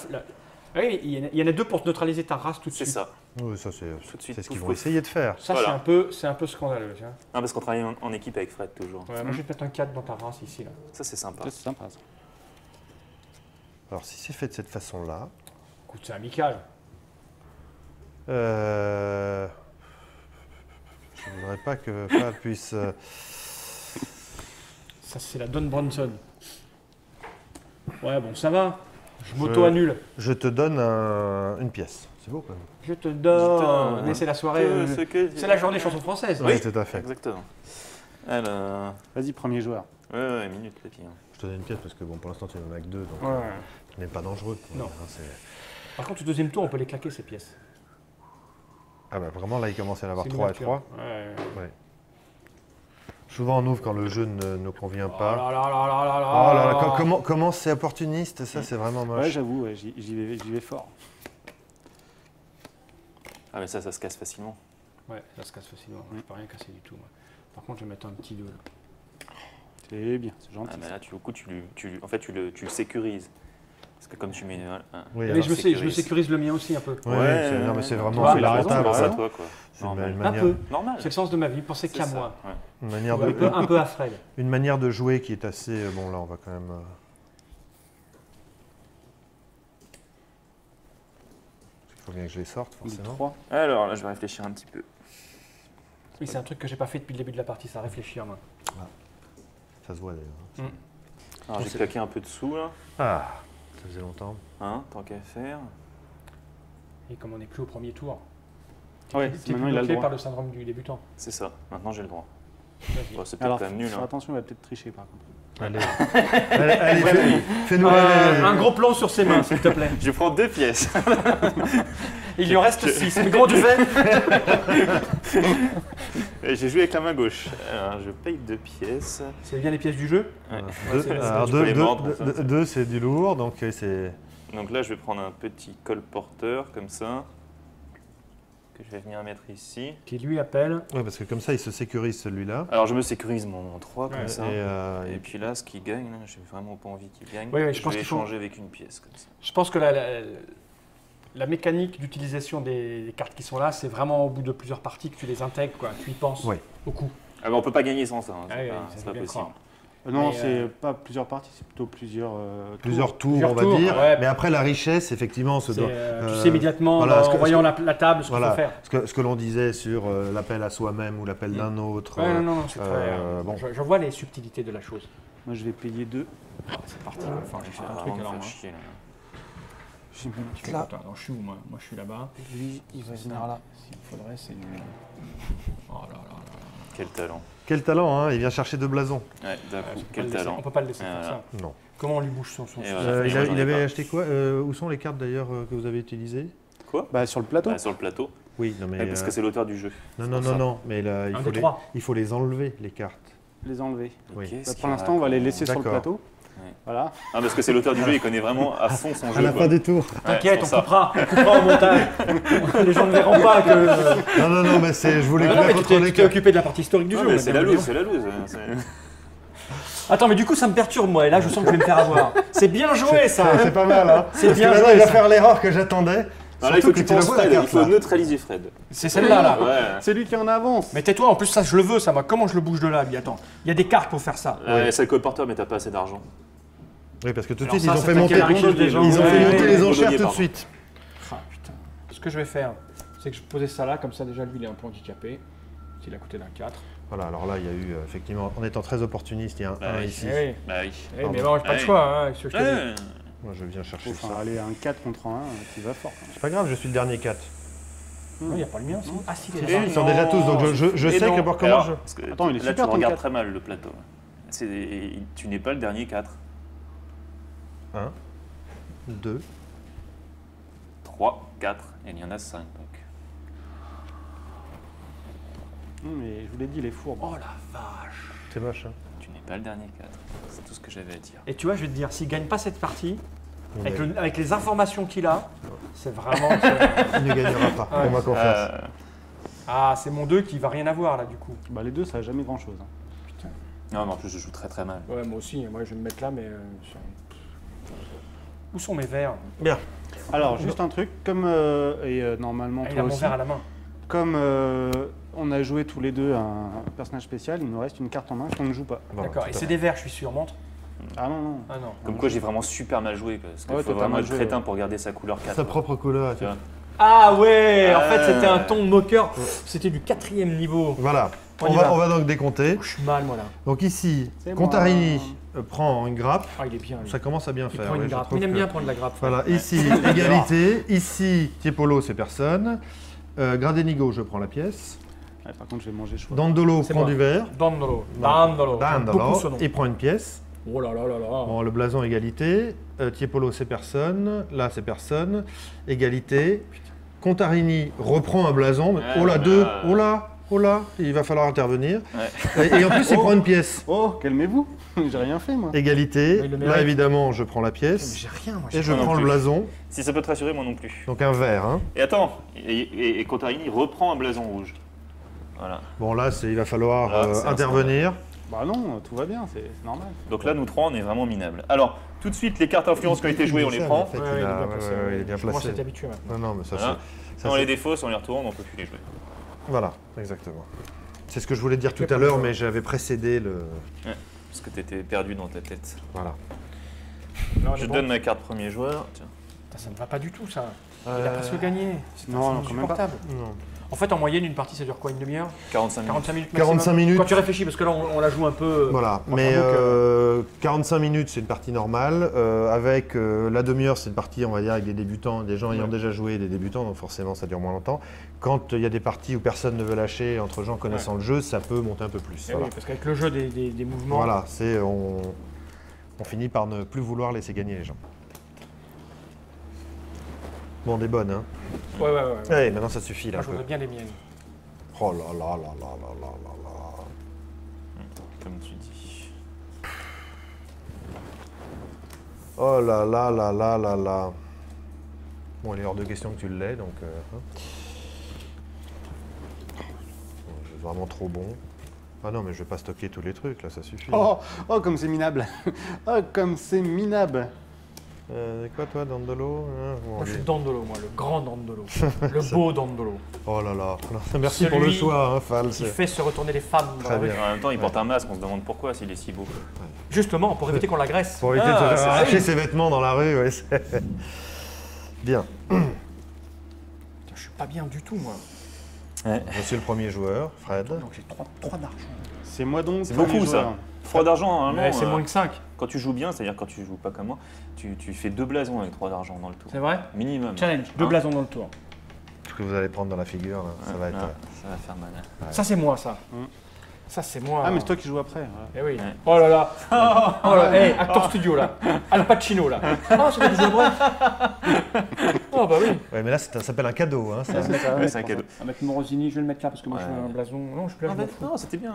S1: oui, il y en a deux pour te neutraliser ta race tout de
S2: C'est
S1: suite.
S2: ça.
S3: Oui, ça c'est
S2: Tout de suite,
S3: c'est ce qu'ils
S2: pouf,
S3: vont
S2: pouf.
S3: essayer de faire.
S1: Ça,
S2: Voilà.
S1: c'est un peu scandaleux. Tu vois.
S2: Ah, parce qu'on travaille en équipe avec Fred toujours.
S1: Ouais, moi, je vais te mettre un 4 dans ta race ici. Là.
S2: Ça c'est sympa.
S4: Ça, c'est sympa ça.
S3: Alors si c'est fait de cette façon-là,
S1: Écoute, c'est amical.
S3: je ne voudrais pas que Fred puisse.
S1: Ça, c'est la Don Bronson. Ouais, bon, ça va. Je m'auto-annule.
S3: Je te donne une pièce. C'est beau quand même.
S1: Je te donne.
S2: Putain.
S1: Mais c'est la soirée. C'est la journée chanson française.
S3: Oui, tout à fait.
S2: Exactement. Alors.
S4: Vas-y, premier joueur.
S2: Ouais, minute les filles.
S3: Je te donne une pièce parce que bon, pour l'instant tu n'en as que deux, donc
S1: Ouais.
S3: ce n'est pas dangereux.
S1: Non.
S3: Hein, c'est-
S1: Par contre, au deuxième tour, on peut les claquer ces pièces.
S3: Ah bah vraiment là il commence à y en avoir
S1: C'est
S3: 3 et
S1: miniature.
S3: 3.
S1: Ouais.
S3: Souvent on ouvre quand le jeu ne nous convient
S1: Oh
S3: pas.
S1: là là là là là là.
S3: Oh là là, comment c'est opportuniste, ça c'est vraiment moche.
S4: Ouais, j'avoue, ouais, j'y vais fort.
S2: Ah, mais ça se casse facilement.
S1: Ouais, ça se casse facilement. Je peux rien casser du tout. Moi. Par contre, je vais mettre un petit 2 là.
S4: C'est bien, c'est gentil.
S2: Ah, mais là, du coup, en fait, tu le sécurises. Parce que comme tu mets...
S3: Oui,
S1: Mais
S3: alors,
S1: je me sécurise le mien aussi un peu.
S3: non, mais c'est
S1: Tu
S3: vraiment
S1: vois,
S3: c'est
S1: il a
S4: raison,
S3: lamentable.
S2: Pense à
S3: hein.
S2: toi, quoi.
S3: C'est une
S2: Normal.
S1: Un
S3: manière,
S1: peu.
S2: Normal.
S1: C'est le sens de ma vie, pensez
S2: C'est
S1: qu'à
S2: ça,
S1: moi.
S2: ouais.
S3: une manière
S1: Un peu à Fred.
S3: une manière de jouer qui est assez... Bon, là, on va quand même... Il faut bien que je les sorte,
S4: Du
S3: forcément.
S4: 3.
S2: Alors là, je vais réfléchir un petit peu.
S1: Oui, c'est un truc que j'ai pas fait depuis le début de la partie, ça réfléchir. Moi.
S3: Ça se voit, d'ailleurs.
S2: Alors j'ai claqué un peu dessous, là.
S3: Ah, ça faisait longtemps.
S2: Hein, tant qu'à faire.
S1: Et comme on n'est plus au premier tour,
S4: Ouais,
S1: t'es
S4: maintenant
S1: plus
S4: il a le
S1: bloqué
S4: droit.
S1: par le syndrome du débutant.
S2: C'est ça. Maintenant, j'ai le droit.
S1: Vas-y.
S2: Bon, c'est peut-être
S4: Alors,
S2: quand même nul,
S4: faire
S2: hein.
S4: attention, il va peut-être tricher par contre.
S3: Allez, allez, fais-nous...
S1: Un gros plan sur ses mains, s'il te plaît.
S2: Je prends 2 pièces.
S1: Il lui en reste 6. Mais comment tu fais?
S2: Et j'ai joué avec la main gauche. Alors, je paye 2 pièces.
S1: C'est bien les pièces du jeu?
S2: Ouais.
S3: Alors,
S2: Tu peux les mordre, ça.
S3: 2, c'est du lourd, donc c'est...
S2: Donc là, je vais prendre un petit colporteur, comme ça. Que je vais venir mettre ici.
S1: Qui lui appelle.
S3: Ouais, parce que comme ça, il se sécurise celui-là.
S2: Alors, je me sécurise mon 3, comme
S1: Ouais,
S2: ça.
S3: Et,
S2: Et puis là, ce qui gagne, là, j'ai vraiment pas envie qu'il gagne.
S1: Oui, oui, je
S2: je
S1: pense
S2: vais
S1: qu'il faut-
S2: échanger avec une pièce, comme ça.
S1: Je pense que la mécanique d'utilisation des cartes qui sont là, c'est vraiment au bout de plusieurs parties que tu les intègres, quoi. Tu y penses
S3: Ouais.
S1: beaucoup.
S2: Ah, mais on peut pas gagner sans ça, hein.
S1: Ah
S2: C'est
S1: oui,
S2: pas,
S1: ça
S2: c'est
S1: fait
S2: pas
S1: bien
S2: possible.
S1: croire.
S4: Non,
S1: Mais,
S4: c'est pas plusieurs parties, c'est plutôt plusieurs
S3: plusieurs tours,
S1: Plusieurs
S3: on va
S1: tours,
S3: dire.
S1: ouais.
S3: Mais après, la richesse, effectivement, se
S1: C'est,
S3: doit...
S1: tu sais immédiatement,
S3: voilà,
S1: en voyant la table, ce qu'il
S3: Voilà,
S1: faut faire.
S3: ce que l'on disait sur l'appel à soi-même ou l'appel d'un autre.
S1: Ouais, non, c'est très...
S3: bon.
S1: je vois les subtilités de la chose.
S4: Moi je vais payer 2.
S1: C'est parti. Enfin, j'ai fait
S2: Ah,
S1: un
S2: on
S1: truc
S2: va
S1: alors.
S2: me
S1: moi.
S2: faire chier, là.
S4: J'ai mis
S1: Tu fais
S4: là.
S1: quoi, toi? Alors, je suis où, moi? Moi, je suis là-bas.
S4: Lui, il va venir là.
S1: S'il faudrait, c'est du... Oh là là là.
S2: Quel talent.
S3: Quel talent, hein, il vient chercher 2 blasons.
S2: Ouais, d'un coup,
S1: On peut pas
S2: quel
S1: le laisser-
S2: talent.
S1: On peut pas le laisser faire
S2: Voilà.
S1: ça.
S3: Non.
S1: Comment on lui bouge son
S2: Et voilà.
S3: Il,
S2: moi, j'en ai
S3: avait
S2: pas.
S3: acheté quoi Où sont les cartes d'ailleurs que vous avez utilisées?
S2: Quoi?
S4: Bah sur le plateau.
S2: Sur le plateau.
S3: Oui, non mais...
S2: Ouais, parce que c'est l'auteur du jeu.
S3: Non,
S2: C'est
S3: non,
S2: pour
S3: non,
S2: ça.
S3: non, mais là,
S1: Un des trois.
S3: il faut les enlever, les cartes.
S4: Les enlever.
S3: Oui.
S2: Qu'est-ce
S4: Bah,
S2: qu'il
S4: pour l'instant, on va les laisser sur le
S3: D'accord.
S4: plateau.
S2: Ouais.
S4: Voilà.
S2: Ah, parce que c'est l'auteur du jeu, il connaît vraiment à fond son jeu. quoi.
S3: des tours.
S2: Ouais,
S1: T'inquiète,
S2: c'est
S1: on
S2: pour ça.
S1: coupera au montage. Les gens ne verront pas que...
S3: Non, non, non, mais c'est, je voulais
S1: Non, mais
S3: bien
S1: tu
S3: contrôler
S1: t'es occupé de la partie historique du
S2: Non,
S1: jeu.
S2: mais
S1: on a
S2: c'est
S1: bien
S2: la
S1: vu.
S2: loose, c'est la loose.
S1: Attends, mais du coup, ça me perturbe, moi. Et là, je sens que je vais me faire avoir. C'est bien joué, ça.
S3: C'est pas mal, hein.
S1: C'est
S3: Parce
S1: bien
S3: que
S1: joué,
S3: maintenant, il va
S1: ça.
S3: faire l'erreur que j'attendais.
S2: Non, là, il faut que tu
S3: tu la
S2: penses
S3: vois, la
S2: Fred, il
S3: carte,
S2: faut
S3: là.
S2: neutraliser Fred.
S1: C'est celle-là, là.
S2: Ouais.
S4: C'est lui qui en avance.
S1: Mais tais-toi, en plus, ça, je le veux, ça, moi. Comment je le bouge de là, lui? Attends. Il y a des cartes pour faire ça.
S2: C'est le colporteur, mais t'as pas assez d'argent.
S3: Oui, parce que tout de
S1: Alors
S3: suite,
S1: ça,
S3: ils ont
S1: ça
S3: fait
S1: fait
S3: monter,
S1: quelle richesse des gens.
S3: ils ont
S1: Ouais,
S3: fait
S1: ouais,
S3: monter
S1: ouais,
S3: les
S2: ouais,
S3: enchères tout de
S2: pardon.
S3: suite.
S1: Ah, putain. Ce que je vais faire, c'est que je posais ça là, comme ça, déjà, lui, il est un peu handicapé. S'il a coûté d'un 4.
S3: Voilà, alors là, il y a eu, effectivement, en étant très opportuniste, il y a un
S2: Bah
S3: 1
S2: oui.
S3: ici.
S1: Eh oui.
S2: Bah oui.
S1: Eh, mais bon, j'ai pas le
S2: Ouais.
S1: choix, hein. C'est ce que je te dis.
S2: Ouais.
S3: Moi, je viens chercher
S4: Enfin,
S3: ça.
S4: aller un 4 contre un, tu vas fort.
S3: C'est pas grave, je suis le dernier 4.
S1: Non, il n'y a pas le mien aussi. Ah, si, il est
S2: Et
S1: là.
S3: Ils sont déjà tous, donc je
S2: Et
S3: sais
S2: non.
S3: que pour comment
S2: Alors,
S3: je...
S2: parce que
S4: Attends, il est
S2: là,
S4: super,
S2: tu
S4: ton
S2: regardes
S4: 4.
S2: très mal le plateau. Tu n'es pas le dernier 4.
S3: 1, 2,
S2: 3, 4, et il y en a 5 donc.
S4: Mais je vous l'ai dit, les fourbes.
S1: Oh la vache.
S3: c'est moche, hein.
S2: Tu n'es pas le dernier 4. C'est tout ce que j'avais à dire.
S1: Et tu vois, je vais te dire, s'il gagne pas cette partie,
S3: On
S1: avec,
S3: est-
S1: avec les informations qu'il a, c'est vraiment...
S3: Il ne gagnera pas,
S1: Ouais.
S3: on m'a confiance.
S1: Ah, c'est mon 2 qui va rien avoir, là, du coup.
S4: Bah les deux, ça a jamais grand chose.
S2: Non, mais en plus, je joue très très mal.
S1: Ouais, moi aussi. Moi, je vais me mettre là, mais... Où sont mes verres?
S3: Bien.
S4: Alors, juste un truc, comme normalement
S1: Ah, il
S4: toi
S1: a mon
S4: aussi,
S1: verre à la main.
S4: comme on a joué tous les deux un personnage spécial, il nous reste une carte en main qu'on ne joue pas.
S3: Voilà,
S1: D'accord,
S3: tout
S1: et
S3: à
S1: c'est
S3: fait.
S1: des verres, je suis sûr, montre.
S4: Ah non, non.
S1: Ah non.
S2: Comme quoi, j'ai vraiment super mal joué. Parce qu'il
S4: Ouais,
S2: faut
S4: t'as
S2: vraiment
S4: mal
S2: être
S4: joué,
S2: crétin
S4: ouais.
S2: pour garder sa couleur 4.
S3: Sa propre couleur.
S2: Tu vois.
S1: Ah ouais, en fait,
S2: Ah.
S1: c'était un ton moqueur. C'était du 4e niveau.
S3: Voilà,
S1: On y va.
S3: on va donc décompter.
S1: Je suis mal, moi, là.
S3: Donc ici,
S4: C'est
S3: Contarini prend une grappe.
S1: Ah, il est bien, lui.
S3: Ça commence à bien
S1: Il
S3: faire.
S1: prend une
S3: ouais, je
S1: grappe.
S3: trouve
S1: Il aime
S3: que-
S1: bien prendre la grappe.
S3: Voilà,
S2: Ouais.
S3: ici, égalité. Ici, Tiepolo, c'est personne. Gradenigo, je prends la pièce.
S4: Ouais, par contre, je vais manger chaud.
S3: Dandolo
S1: C'est
S3: prend
S1: moi.
S3: du verre.
S1: Dandolo. Dandolo. J'aime beaucoup
S3: Dandolo,
S1: ce nom.
S3: il prend une pièce.
S1: Oh là là là là.
S3: Bon, le blason, égalité. Tiepolo, c'est personne. Là, c'est personne. Égalité. Contarini reprend un blason.
S2: Ouais,
S3: Oh là,
S2: voilà.
S3: 2. Oh là, oh là. Il va falloir intervenir.
S2: Ouais.
S3: Et en plus, il prend une pièce.
S4: Oh, calmez-vous. J'ai rien fait, moi.
S3: Égalité.
S1: Oui, le
S3: Là,
S1: mérite.
S3: évidemment, je prends la
S1: Mais
S3: pièce.
S1: j'ai rien, moi.
S3: Et je
S2: Moi non
S3: prends le
S2: plus.
S3: blason.
S2: Si ça peut te rassurer, moi non plus.
S3: Donc un vert. Hein.
S2: Et attends, et Contarini reprend un blason rouge. Voilà.
S3: Bon, là, il va falloir
S2: Là, c'est un
S3: intervenir.
S4: Bah non, tout va bien, c'est normal.
S2: Donc là, nous trois, on est vraiment minables. Alors, tout de suite, les cartes influences qui ont été jouées, on les prend.
S3: En fait, il est bien
S1: Je commence à
S3: placé.
S1: être habitué maintenant.
S3: Non, mais ça,
S2: Voilà.
S3: c'est...
S2: Si on les défausse, on les retourne, on peut plus les jouer.
S3: Voilà, exactement. C'est ce que je voulais dire
S1: Tu
S3: tout
S1: es
S3: à
S1: pas
S3: l'heure,
S1: d'accord.
S3: mais j'avais précédé le...
S2: Parce que t'étais perdu dans ta tête.
S3: Voilà.
S1: Non,
S2: Je
S1: mais
S2: te
S1: bon.
S2: donne ma carte premier joueur. Tiens.
S1: Putain, ça ne va pas du tout, ça. Il a presque gagné. C'est
S4: Non, non, quand même pas.
S1: insupportable.
S3: Non.
S1: En fait, en moyenne, une partie, ça dure quoi, une demi-heure
S2: 45 minutes.
S1: 45 minutes
S3: 45
S1: maximum.
S3: minutes.
S1: Quand tu réfléchis, parce que là, on la joue un peu...
S3: Voilà,
S1: enfin,
S3: mais
S1: donc,
S3: 45 minutes, c'est une partie normale. Avec la demi-heure, c'est une partie, on va dire, avec des débutants, des gens ayant déjà joué, des débutants, donc forcément, ça dure moins longtemps. Quand il y a des parties où personne ne veut lâcher, entre gens connaissant le jeu, ça peut monter un peu plus.
S1: eh
S3: Voilà,
S1: oui, parce qu'avec le jeu des mouvements...
S3: Voilà, c'est on finit par ne plus vouloir laisser gagner les gens. Bon, des bonnes, hein.
S1: Ouais.
S3: Allez, maintenant ça suffit là.
S1: Moi,
S3: un
S1: je
S3: peu.
S1: voudrais bien les miennes.
S3: Oh là là là là là là là là.
S2: Comme tu dis.
S3: Oh là là là là là là. Bon, il est hors de question que tu l'aies, donc... hein. Bon, c'est vraiment trop bon. Ah non, mais je vais pas stocker tous les trucs, là, ça suffit.
S4: Oh, comme c'est minable. Oh, comme c'est minable.
S3: Quoi, toi, Dandolo hein Bon,
S1: Moi, je suis
S3: allez.
S1: Dandolo, moi, le grand Dandolo. Le beau Dandolo.
S3: Oh là là. Merci pour le
S1: Celui
S3: choix, hein, Fal.
S1: Il
S3: c'est-
S1: fait se retourner les femmes dans
S3: Très
S1: la rue.
S3: bien.
S2: En même temps, il porte un masque, on se demande pourquoi s'il est si beau.
S1: Justement, pour éviter qu'on l'agresse.
S3: Pour éviter de se
S2: Ah,
S3: faire
S2: c'est
S3: arracher
S2: vrai.
S3: ses vêtements dans la rue, ouais. c'est- Bien.
S1: Putain, je suis pas bien du tout, moi.
S3: Monsieur le premier joueur, Fred.
S1: Donc j'ai 3 d'argent.
S4: C'est moi donc.
S2: C'est
S4: premier
S2: beaucoup
S4: joueur.
S2: ça. Froid d'argent, normalement.
S1: Mais c'est moins que 5.
S2: Quand tu joues bien, c'est-à-dire quand tu joues pas comme moi, tu fais 2 blasons avec 3 d'argent dans le tour.
S1: C'est vrai
S2: Minimum.
S1: Challenge, 2
S2: Hein
S1: blasons dans le tour.
S3: Ce que vous allez prendre dans la figure, là, ça va être...
S2: Ah, ça va faire mal.
S1: Ça, c'est moi, ça.
S4: Mm.
S1: Ça, c'est moi.
S4: Ah, mais c'est toi qui joues après.
S1: Eh oui.
S2: Ouais.
S1: Oh là là. Oh là, hey, acteur studio, là. Al Pacino, là. Oh, c'est toi qui joues après. Oh, bah oui.
S3: Ouais, mais là, ça s'appelle un cadeau, hein. ça.
S2: Ouais, c'est un cadeau.
S1: Avec Morosini, je vais le mettre là parce que moi, je
S2: Ouais.
S1: fais un blason. Non, je suis là, je m'en fous.
S2: Non, c'était bien.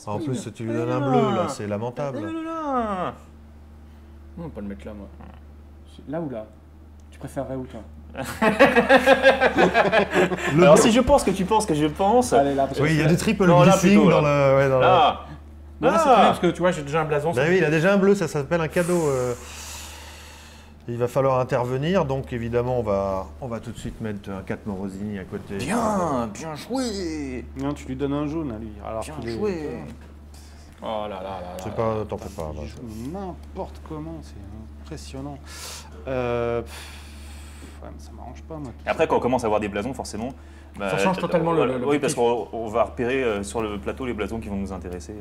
S3: En plus, tu lui donnes un bleu, là, c'est lamentable.
S1: Non, pas le mettre là, moi. Là ou là Tu préférerais où, toi
S2: Alors si je pense que tu penses que je pense.
S1: Allez, là, parce que
S3: Oui, il y a du triple
S2: Non, là,
S3: glissing
S2: plutôt,
S3: dans
S2: là.
S3: le... Ouais, dans le...
S2: Là.
S1: Non, là, c'est très bien parce que tu vois, j'ai déjà un blason.
S3: Bah oui, il a déjà un bleu, ça s'appelle un cadeau. Il va falloir intervenir, donc évidemment, on va tout de suite mettre un 4 Morosini à côté.
S2: Bien joué.
S4: Non, tu lui donnes un jaune à lui. Alors
S2: Bien
S4: qu'il est-
S2: joué.
S1: Oh là là là là.
S3: C'est pas, t'en fais pas.
S4: Il
S3: là.
S4: joue n'importe comment, c'est impressionnant. Ouais, mais ça m'arrange pas, moi.
S2: Et après, quand on commence à avoir des blasons, forcément. bah,
S1: Ça change totalement le
S2: Oui, parce
S1: l'objectif.
S2: qu'on va repérer sur le plateau les blasons qui vont nous intéresser,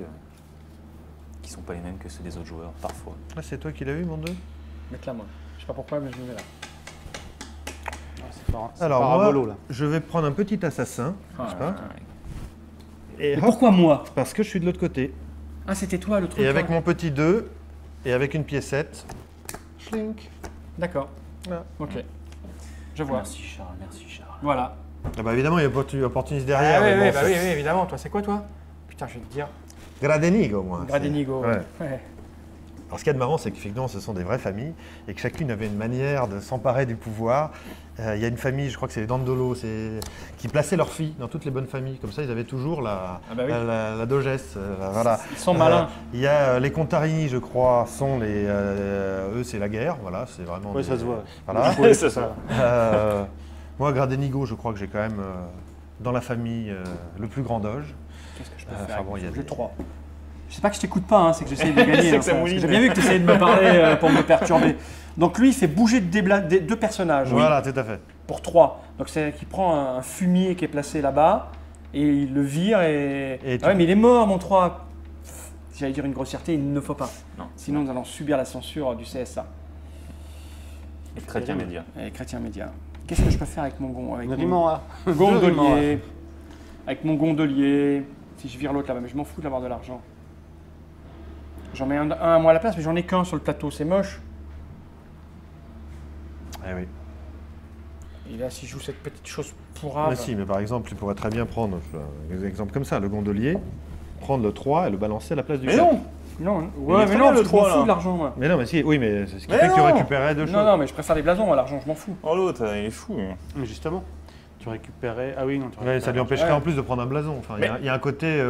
S2: qui sont pas les mêmes que ceux des autres joueurs, parfois.
S3: Ah, c'est toi qui l'as eu, mon deux
S1: Mettre là, moi. Je sais pas pourquoi, mais je me mets là.
S4: C'est
S3: Alors,
S4: parabolo,
S3: moi,
S4: là.
S3: je vais prendre un petit assassin, n'est-ce pas Et
S1: Mais
S3: hop,
S1: pourquoi moi
S3: parce que je suis de l'autre côté.
S1: Ah, c'était toi le truc.
S3: Et avec
S1: là.
S3: mon petit 2, et avec une piécette, schlink.
S1: D'accord.
S3: Voilà.
S1: Ok. Je vois.
S2: Merci Charles, merci Charles.
S1: Voilà.
S3: Ah bah évidemment, il y a opportuniste derrière.
S1: Ah, oui,
S3: mais bon,
S1: oui, bah
S3: c'est-
S1: oui, oui, évidemment. Toi, c'est quoi, toi Putain, je vais te dire.
S3: Gradenigo, moi.
S1: Gradenigo.
S3: c'est- Ouais.
S1: Ouais.
S3: Alors, ce qu'il y a de marrant, c'est qu'effectivement, ce sont des vraies familles et que chacune avait une manière de s'emparer du pouvoir. Il y a une famille, je crois que c'est les Dandolo, qui plaçaient leurs filles dans toutes les bonnes familles. Comme ça, ils avaient toujours la,
S1: Ah bah oui.
S3: la dogesse. Voilà.
S1: Ils sont malins.
S3: Il y a les Contarini, je crois, sont les. Eux, c'est la guerre. Voilà, c'est vraiment.
S4: Ouais,
S3: des-
S4: ça se voit.
S3: Voilà.
S2: Ouais, ça se voit.
S3: Moi, Gradenigo, je crois que j'ai quand même dans la famille le plus grand doge.
S1: Qu'est-ce que je peux
S3: Enfin,
S1: faire
S3: bon, il y a
S1: J'ai
S3: des-
S1: 3. Je sais pas que je t'écoute pas, hein, c'est que j'essaie de gagner.
S2: C'est
S1: hein,
S2: que ça
S1: parce
S2: mouline.
S1: j'ai bien vu que tu essayais de me parler pour me perturber. Donc lui, il fait bouger deux personnages.
S3: Voilà, tout à fait.
S1: Pour 3. Donc c'est qu'il prend un fumier qui est placé là-bas et il le vire et.
S3: Et
S1: Ah ouais, mais il est mort, mon 3. J'allais dire une grossièreté, il ne faut pas.
S2: Non.
S1: Sinon, nous allons subir la censure du CSA.
S2: Et le chrétien média.
S1: Et chrétien média. Qu'est-ce que je peux faire avec mon avec
S4: Une
S1: mon
S4: rime en A.
S1: gondolier avec mon gondolier. Si je vire l'autre là-bas, mais je m'en fous d'avoir de l'argent. J'en mets un à moi à la place, mais j'en ai qu'un sur le plateau, c'est moche.
S3: Eh oui.
S1: Et là, si je joue cette petite chose pourrave.
S3: Mais si, mais par exemple, tu pourrais très bien prendre un exemple comme ça, le gondolier, prendre le 3 et le balancer à la place du
S2: Mais
S3: 4.
S2: non.
S1: Non,
S2: Il
S1: ouais,
S2: est
S1: mais
S2: très
S1: non,
S2: bien, le
S1: je m'en
S2: 3,
S1: fous
S2: là.
S1: de l'argent, moi.
S3: Mais non, mais si, oui, mais c'est ce qui
S2: Mais
S3: fait que tu
S2: non.
S3: récupérais deux choses.
S1: Non, non, mais je préfère les blasons, moi, l'argent, je m'en fous.
S2: Oh l'autre, il est fou. hein.
S4: Mais justement, tu récupérais. Ah oui, non, tu
S3: Ouais, ça lui empêcherait
S1: Ouais.
S3: en plus de prendre un blason. Enfin, il y a un côté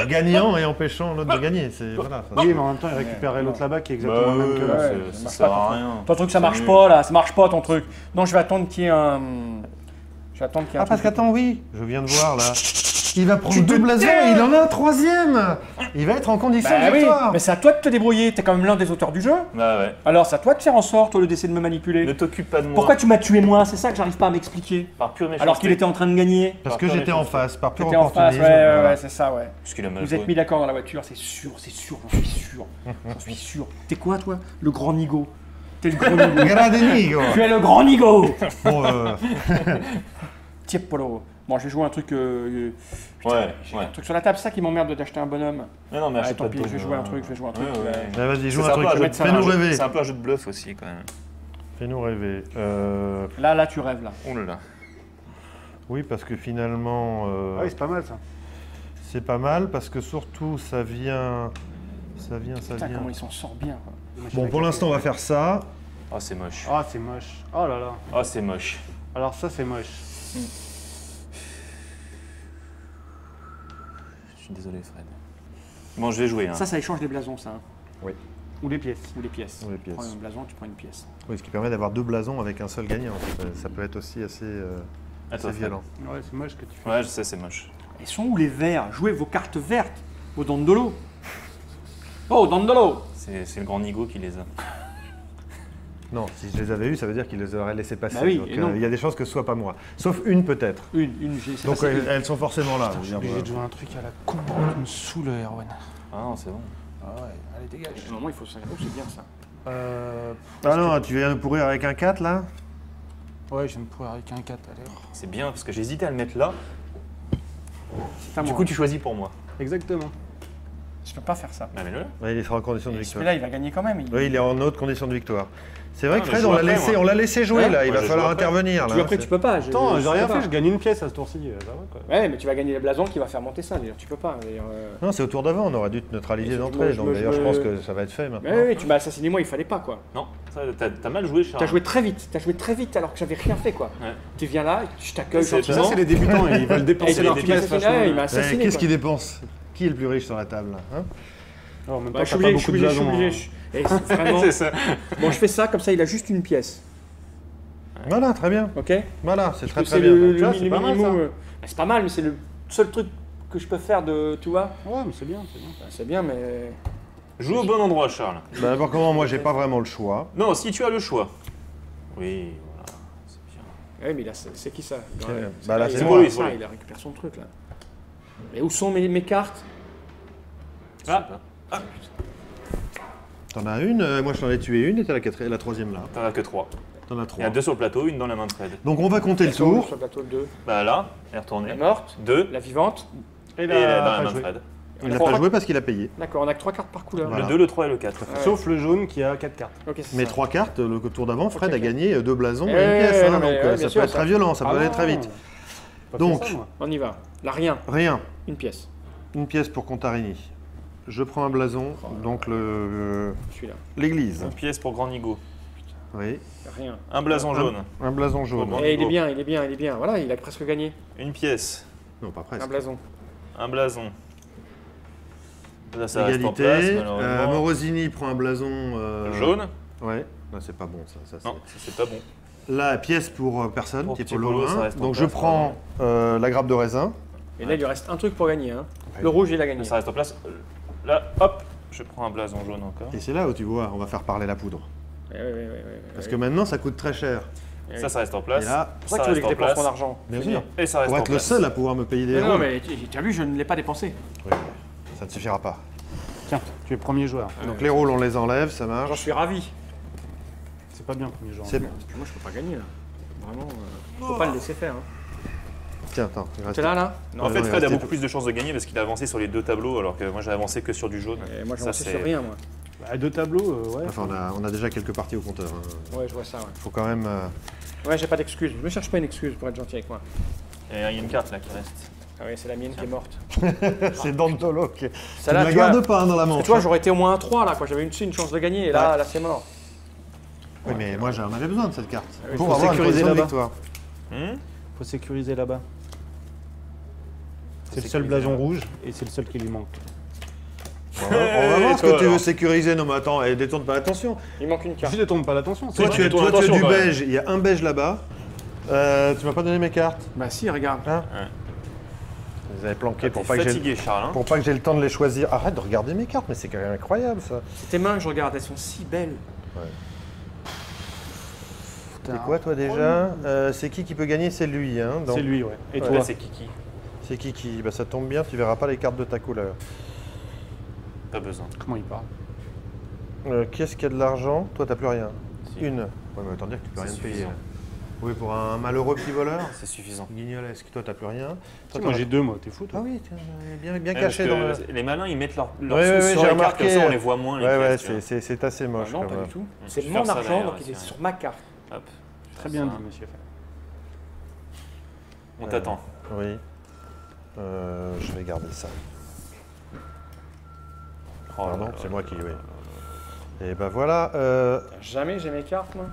S3: gagnant et empêchant l'autre de gagner. Voilà,
S4: Oui, mais en même temps, il récupérait l'autre là-bas qui est exactement le même que là.
S1: ouais,
S2: ça
S1: marche
S2: sert
S1: pas,
S2: à rien.
S1: Ton truc, ça
S2: C'est
S1: marche
S2: nul.
S1: pas là, ça marche pas ton truc. Non, je vais attendre qu'il y ait un. Je vais attendre qu'il y ait un.
S3: Ah, parce
S1: truc.
S3: qu'attends, oui, je viens de voir là. Il va prendre
S1: Tu te
S3: 2 blasons
S1: tais.
S3: et il en a un 3e. Il va être en condition
S1: Bah
S3: de
S1: oui,
S3: victoire.
S1: mais c'est à toi de te débrouiller, t'es quand même l'un des auteurs du jeu.
S2: Bah ouais.
S1: Alors c'est à toi de faire en sorte au lieu d'essayer de me
S2: Ne
S1: manipuler.
S2: t'occupe pas de moi.
S1: Pourquoi tu m'as tué moi? C'est ça que j'arrive pas à m'expliquer.
S2: Par pure méchanceté.
S1: Alors qu'il était en train de gagner.
S3: Parce que
S2: Par
S3: j'étais en
S2: méchanceté.
S3: face, par pur
S1: T'étais en face,
S3: opportunisme.
S1: ouais,
S3: voilà.
S1: ouais, c'est ça, ouais.
S2: Parce qu'il a mal
S1: Vous
S2: joué.
S1: êtes mis d'accord dans la voiture, c'est sûr, j'en suis sûr. J'en suis sûr. T'es quoi toi? Le grand nigo. T'es le grand nigo.
S3: Gradenigo.
S1: Tu es le grand nigo.
S3: Bon,
S1: Tiepolo. Bon, je vais jouer un truc.
S2: Ouais,
S1: J'ai
S2: ouais.
S1: un truc sur la table, c'est ça qui m'emmerde d'acheter un bonhomme.
S2: Mais non, mais
S1: Ah,
S2: achète
S1: tant
S2: pas de
S1: pis,
S2: dôme,
S1: je vais jouer un truc,
S2: ouais, ouais.
S3: bah, vas-y, joue
S2: C'est
S3: un
S2: sympa,
S3: truc.
S1: mettre ça
S3: Fais-nous
S1: dans un
S3: rêver.
S2: C'est un peu un jeu de bluff aussi quand même.
S3: Fais-nous rêver.
S1: Là, tu rêves là.
S2: Oh là là.
S3: Oui, parce que finalement,
S4: Ah oui, c'est pas mal ça.
S3: c'est pas mal parce que surtout ça vient.
S1: Putain, comment il s'en sort bien. Quoi.
S3: Bon, pour l'instant, on va faire ça.
S2: Oh, c'est moche.
S4: Ah, c'est moche. Oh là là.
S2: Oh, c'est moche.
S4: Alors ça, c'est moche.
S2: Je suis désolé, Fred. Bon, je vais jouer. Hein.
S1: Ça échange les blasons, ça. Hein.
S4: Ou les pièces.
S1: Ou les pièces.
S3: Ou les
S1: Tu prends
S3: pièces.
S1: un blason, tu prends une pièce.
S3: Oui, ce qui permet d'avoir 2 blasons avec un seul gagnant. Ça peut être aussi assez,
S2: À toi,
S3: assez
S2: Fred.
S3: violent.
S4: Ouais, c'est moche que tu fais.
S2: Ouais, je sais, c'est moche.
S1: Ils sont où les verts? Jouez vos cartes vertes. Vos Dandolo. Oh, Dandolo.
S2: C'est le grand Nigo qui les a.
S3: Non, si je les avais eus, ça veut dire qu'ils les auraient laissés passer.
S1: Bah oui,
S3: Donc,
S1: et non.
S3: il y a des chances que ce soit pas moi. Sauf une peut-être.
S1: Une, c'est
S3: Donc
S1: passé une.
S3: elles sont forcément là.
S4: Je suis obligé de jouer un truc à la con. Tu me saoules, Erwan.
S2: Ah non, c'est bon.
S4: Ah ouais, allez, dégage.
S1: À un moment, il faut se c'est bien ça.
S3: Ah non, tu viens de pourrir avec un 4 là?
S4: Ouais, je vais me pourrir avec un 4, allez.
S2: C'est bien parce que j'hésitais à le mettre là.
S1: C'est à
S2: Du
S1: moi.
S2: coup, tu choisis pour moi.
S4: Exactement.
S1: Je peux pas faire ça.
S2: Bah, mets-le.
S3: Ouais, il sera en condition de
S1: Et
S3: victoire.
S1: celui-là, il va gagner quand même.
S3: Oui, il est en autre condition de victoire. C'est vrai
S2: Ah,
S3: que
S2: mais
S3: Fred,
S2: je
S3: on
S2: joue
S3: l'a
S2: après,
S3: laissé,
S2: moi.
S3: on l'a laissé jouer
S1: Hein
S3: là. Il
S2: Moi,
S3: va
S2: je
S3: falloir
S2: joue après.
S3: intervenir là.
S1: Après, tu peux pas.
S4: Attends, j'ai rien
S1: peux
S4: fait,
S1: pas.
S4: je gagne une pièce à ce tour-ci. Ça va quoi.
S1: Ouais, mais tu vas gagner les blasons qui va faire monter ça. D'ailleurs, tu peux pas. D'ailleurs,
S3: Non, c'est au tour d'avant. On aurait dû te neutraliser
S1: Mais
S3: d'entrée.
S1: je
S3: Donc
S1: me-
S3: d'ailleurs,
S1: je
S3: je
S1: me-
S3: pense que ça va être fait maintenant.
S1: Ouais, ouais, tu m'as assassiné moi, il fallait pas quoi.
S2: Non, ça, t'as mal joué, Charles.
S1: T'as joué très vite. T'as joué très vite alors que j'avais rien fait quoi.
S2: Ouais.
S1: Tu viens là, je t'accueille
S2: C'est-
S1: gentiment.
S4: Ça, c'est les débutants et ils veulent
S1: Et
S4: dépenser
S1: il
S4: leur
S1: m'a
S4: pièce
S1: assassiné,
S4: vachement.
S1: il m'a assassiné.
S3: Qu'est-ce
S1: quoi.
S3: qu'il dépense? Qui est le plus riche sur la table là, hein?
S4: Alors, en même
S1: Bah,
S4: temps,
S1: je suis
S4: t'as pas
S1: obligé, je suis
S4: beaucoup de
S1: obligé, je suis
S4: blasons.
S1: obligé. Et c'est vraiment...
S2: C'est ça.
S1: Bon, je fais ça, comme ça il a juste une pièce.
S3: Voilà, très bien.
S1: Ok?
S3: Voilà, c'est très
S1: C'est
S3: très bien.
S1: le,
S4: Tu vois,
S1: le
S4: c'est pas mal,
S1: minimum.
S4: ça.
S1: Bah, c'est pas mal, mais c'est le seul truc que je peux faire de. Tu vois?
S4: Ouais, mais c'est bien, c'est bien.
S1: Bah, c'est bien, mais.
S2: Joue au bon endroit, Charles.
S3: Bah, d'abord, comment moi, j'ai pas vraiment le choix.
S2: Non, si tu as le choix. Oui, voilà. C'est bien.
S1: Ouais, mais là, c'est qui ça?
S3: Bah, là,
S1: il
S3: c'est
S1: a
S3: moi.
S1: récupéré
S2: c'est moi.
S1: ça, il a récupéré son truc là. Mais où sont mes cartes?
S2: Ah,
S3: T'en as une, moi je t'en ai tué une et t'as la troisième là.
S2: t'en as que 3.
S3: T'en as
S2: Il y a
S3: 3.
S2: 2 sur le plateau, une dans la main de Fred.
S3: Donc on va compter le tour.
S1: Sur le plateau 2.
S2: Bah là, elle est
S1: La
S2: retournée.
S1: morte,
S2: 2,
S1: la vivante.
S4: Et
S2: et elle est dans la
S4: pas
S2: main de
S4: joué.
S2: Fred.
S3: Il n'a pas joué parce qu'il a payé.
S1: D'accord, on a que 3 cartes par couleur.
S3: Voilà.
S2: Le 2, le 3 et le 4.
S1: Ouais.
S4: Sauf le jaune qui a 4 cartes.
S1: Ok, c'est
S3: Mais
S1: ça.
S3: 3 cartes, le tour d'avant, Fred
S1: Ok,
S3: a
S1: ok.
S3: gagné 2 blasons et
S1: Ouais,
S3: une pièce.
S1: ouais,
S3: hein,
S1: non, mais
S3: donc
S1: ouais, bien
S3: ça
S1: sûr,
S3: peut être
S1: ça.
S3: très violent, ça peut aller très vite.
S4: Pas
S3: Donc.
S4: fait ça, moi.
S1: On y va. La rien,
S3: Rien.
S1: une pièce.
S3: Une pièce pour Contarini. Je prends un blason, donc
S1: Celui-là.
S3: l'église.
S2: Une pièce pour Grand Nigo.
S3: Oui.
S1: Rien.
S2: Un blason jaune.
S3: Un blason jaune.
S2: Bon,
S1: Et il est bien, il est bien, il est bien. Voilà, il a presque gagné.
S2: Une pièce.
S3: Non, pas presque.
S1: Un blason.
S2: Un blason. Là, ça reste en
S3: Égalité.
S2: place, malheureusement.
S3: Morosini prend un blason
S2: Jaune.
S3: Ouais. Là, c'est pas bon ça. c'est-
S2: Non, ça, c'est pas bon.
S3: Là, pièce pour personne,
S2: Pour
S3: Tiepolo
S2: Tiepolo, ça
S3: 1.
S2: reste en
S3: Donc je
S2: place,
S3: prends la grappe de raisin.
S1: Et là, il lui reste un truc pour gagner. Hein. Le rouge, il a gagné.
S2: Ça reste en place. Là, hop, je prends un blason jaune encore.
S3: Et c'est là où tu vois, on va faire parler la poudre.
S1: Ouais, ouais, ouais, ouais, ouais,
S3: Parce
S1: ouais.
S3: que maintenant, ça coûte très cher.
S2: Ça reste en place.
S3: Et là,
S1: C'est pour ça que tu veux que je dépense mon argent.
S3: bien
S1: Je veux
S3: sûr.
S1: dire.
S2: Et ça reste
S3: Pour
S2: en
S3: être le
S2: place.
S3: seul à pouvoir me payer des
S1: Mais
S3: héros.
S1: non, mais tu as vu, je ne l'ai pas dépensé.
S3: Oui, ça ne suffira pas.
S4: Tiens, tu es premier joueur.
S3: Donc les rôles, on les enlève, ça
S1: J'en
S3: marche.
S1: suis ravi.
S4: C'est pas bien premier joueur.
S3: C'est
S1: Moi, je peux pas gagner là. Vraiment, faut pas le laisser faire. Hein.
S3: Tiens, attends, il reste-
S1: T'es là, là?
S2: En fait,
S3: non, il
S2: Fred a
S3: restait
S2: beaucoup
S3: tout.
S2: plus de chances de gagner parce qu'il a avancé sur les 2 tableaux alors que moi j'ai avancé que sur du jaune.
S1: Et moi, j'en
S2: Ça,
S1: sais
S2: c'est-
S1: sur rien, moi.
S4: Bah, 2 tableaux, ouais.
S3: Enfin, on a déjà quelques parties au compteur. Hein.
S1: Ouais, je vois ça, ouais.
S3: Faut quand même.
S1: Ouais, j'ai pas d'excuse. Je me cherche pas une excuse pour être gentil avec moi.
S2: Et il y a une carte là qui reste.
S1: Ah ouais, c'est la mienne qui est morte.
S3: C'est Dantolo qui. Tu
S1: Celle-là,
S3: ne la
S1: tu vois,
S3: gardes pas hein, dans la
S1: parce que
S3: manche.
S1: tu vois,
S3: hein.
S1: j'aurais été au moins un 3 là, quoi. J'avais une chance de gagner et là, là c'est mort.
S3: Oui, mais moi j'en avais besoin de cette carte.
S1: oui,
S3: Pour
S4: faut
S3: avoir une
S4: sécuriser
S3: position de
S4: là-bas.
S3: victoire.
S2: Hmm
S4: Faut sécuriser là-bas. C'est le seul blason rouge et c'est le seul qui lui manque.
S3: On va voir ce que tu veux sécuriser. Non mais attends, détourne pas l'attention.
S1: Il manque une carte.
S4: Je ne détourne pas l'attention.
S3: Toi, tu es
S2: détourne
S3: du
S2: l'attention, quand même.
S3: beige, il y a un beige là-bas. Tu m'as pas donné mes cartes.
S1: Bah si, regarde.
S3: Vous avez planqué
S2: T'es
S3: pour pas que j'ai
S2: fatigué, Charles. Hein.
S3: pour pas que j'ai le temps de les choisir. Arrête de regarder mes cartes, mais c'est quand même incroyable ça.
S1: C'est tes mains que je regarde, elles sont si belles.
S3: C'est quoi toi déjà C'est qui peut gagner? C'est lui, hein. donc-
S4: C'est lui, ouais. Et
S2: Là,
S4: toi
S2: c'est Kiki.
S3: C'est qui? Bah ça tombe bien, tu verras pas les cartes de ta couleur.
S2: Pas besoin.
S4: Comment il parle?
S3: Qu'est-ce qu'il y a de l'argent? Toi t'as plus rien.
S2: Si.
S3: Une. Ouais mais autant dire que tu peux
S2: C'est
S3: rien te payer.
S2: suffisant.
S3: Oui, pour un malheureux petit voleur.
S2: C'est suffisant.
S3: Guignolesque, toi t'as plus rien.
S4: Si, moi j'ai 2, moi, t'es fou, toi.
S3: Ah oui, tiens, bien
S2: Ouais,
S3: caché
S2: parce
S3: dans
S2: que
S3: le.
S2: les malins, ils mettent leur
S3: Ouais,
S2: sous
S3: ouais,
S2: sur
S3: j'ai
S2: les cartes, comme
S3: remarqué.
S2: ça on les voit moins. les
S3: Ouais,
S2: pièces, tu vois.
S3: c'est assez moche.
S1: Non,
S3: quand
S1: pas
S3: même.
S1: du tout.
S2: Je
S1: C'est
S2: vais
S1: mon
S2: faire ça
S1: argent,
S2: derrière
S1: donc il est
S2: aussi,
S1: sur ma carte.
S2: Hop.
S4: Très bien
S2: Ça.
S4: dit, monsieur.
S2: On t'attend.
S3: Oui. Je vais garder ça.
S2: Oh là
S3: Pardon,
S2: là
S3: c'est
S2: là
S3: moi
S2: là
S3: qui.
S2: là
S3: Oui.
S2: là.
S3: Et ben voilà.
S1: Jamais j'ai mes cartes, moi.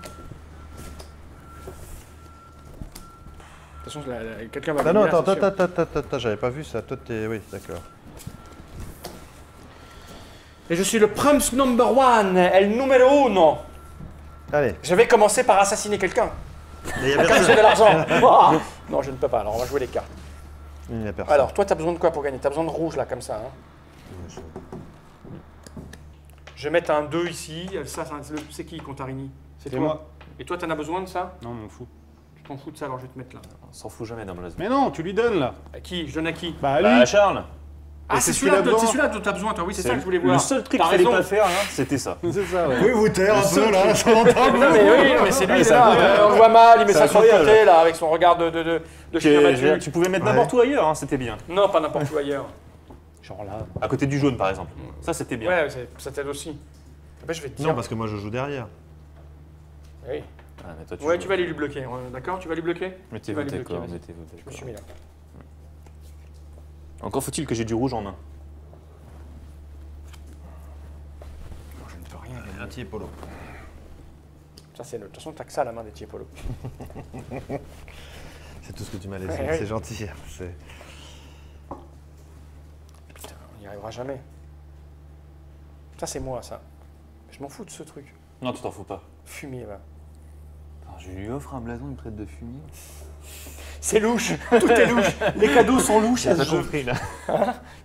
S1: De toute façon, quelqu'un va
S3: Ah non,
S1: venir,
S3: attends,
S1: c'est sûr.
S3: attends, j'avais pas vu ça. Toi, t'es. Oui, d'accord.
S1: Et je suis le Prums number one, el numéro uno.
S3: Allez.
S1: Je vais commencer par assassiner quelqu'un.
S3: Il y a
S1: Quand j'ai de l'argent. Ah non, je ne peux pas, alors on va jouer les cartes.
S3: Il n'y a personne.
S1: Alors, toi, t'as besoin de quoi pour gagner? T'as besoin de rouge, là, comme ça. Hein. Je vais mettre un 2 ici. Ça, c'est qui, Contarini?
S4: C'est
S1: toi.
S4: moi.
S1: Et toi, t'en as besoin de ça?
S4: Non, m'en fous.
S1: Tu t'en fous de ça, alors je vais te mettre là.
S2: On s'en fout jamais dans Blaze.
S4: Mais non, tu lui donnes là.
S1: À qui? Je donne à qui?
S4: Bah, lui.
S2: Bah, Charles,
S1: Ah,
S4: c'est
S1: c'est celui-là
S4: celui-là
S1: c'est
S4: dedans.
S1: celui-là dont t'as besoin, toi. Oui, c'est ça que je voulais
S2: le
S1: voir.
S2: seul truc
S1: T'as
S2: qu'il fallait
S1: raison.
S2: pas faire, hein, c'était ça.
S4: C'est ça, ouais.
S3: Oui, vous taire un peu là, ça m'entend.
S1: Non, mais oui, mais c'est lui,
S2: Ouais, c'est
S1: là.
S2: incroyable.
S1: On le voit mal, il met
S2: C'est
S1: ça sur le
S2: incroyable.
S1: côté, là, avec son regard de chien battu.
S2: Tu pouvais mettre n'importe où ailleurs, hein, c'était bien.
S1: Non, pas n'importe où ailleurs.
S4: Genre là.
S2: À côté du jaune, par exemple. Ça, c'était bien.
S1: Ouais, ça t'aide aussi. Après, je vais te dire.
S3: Non, parce que moi je joue derrière.
S1: Oui.
S2: Ah, mais toi,
S1: Ouais, tu vas aller lui bloquer. D'accord? Tu vas lui bloquer?
S2: Mettez-vous
S1: vas les bloquer,
S2: d'accord,
S1: vas-y.
S2: mettez-vous
S1: Je me
S2: d'accord.
S1: suis mis là.
S2: Encore faut-il que j'ai du rouge en main.
S1: Non, je ne peux rien gagner.
S3: Un Tiepolo.
S1: Ça, c'est de toute façon, t'as que ça à la main des Tiepolo.
S3: C'est tout ce que tu m'as laissé.
S1: Ouais, ouais.
S3: C'est gentil. C'est-
S1: Putain, on n'y arrivera jamais. Ça, c'est moi, ça. Je m'en fous de ce truc.
S2: Non, tu t'en fous pas.
S1: Fumier, va.
S2: Alors, je lui offre un blason, il me traite de fumier.
S1: C'est louche. Tout est louche. Les cadeaux sont louches à ce
S2: T'as
S1: jeu.
S2: compris, là.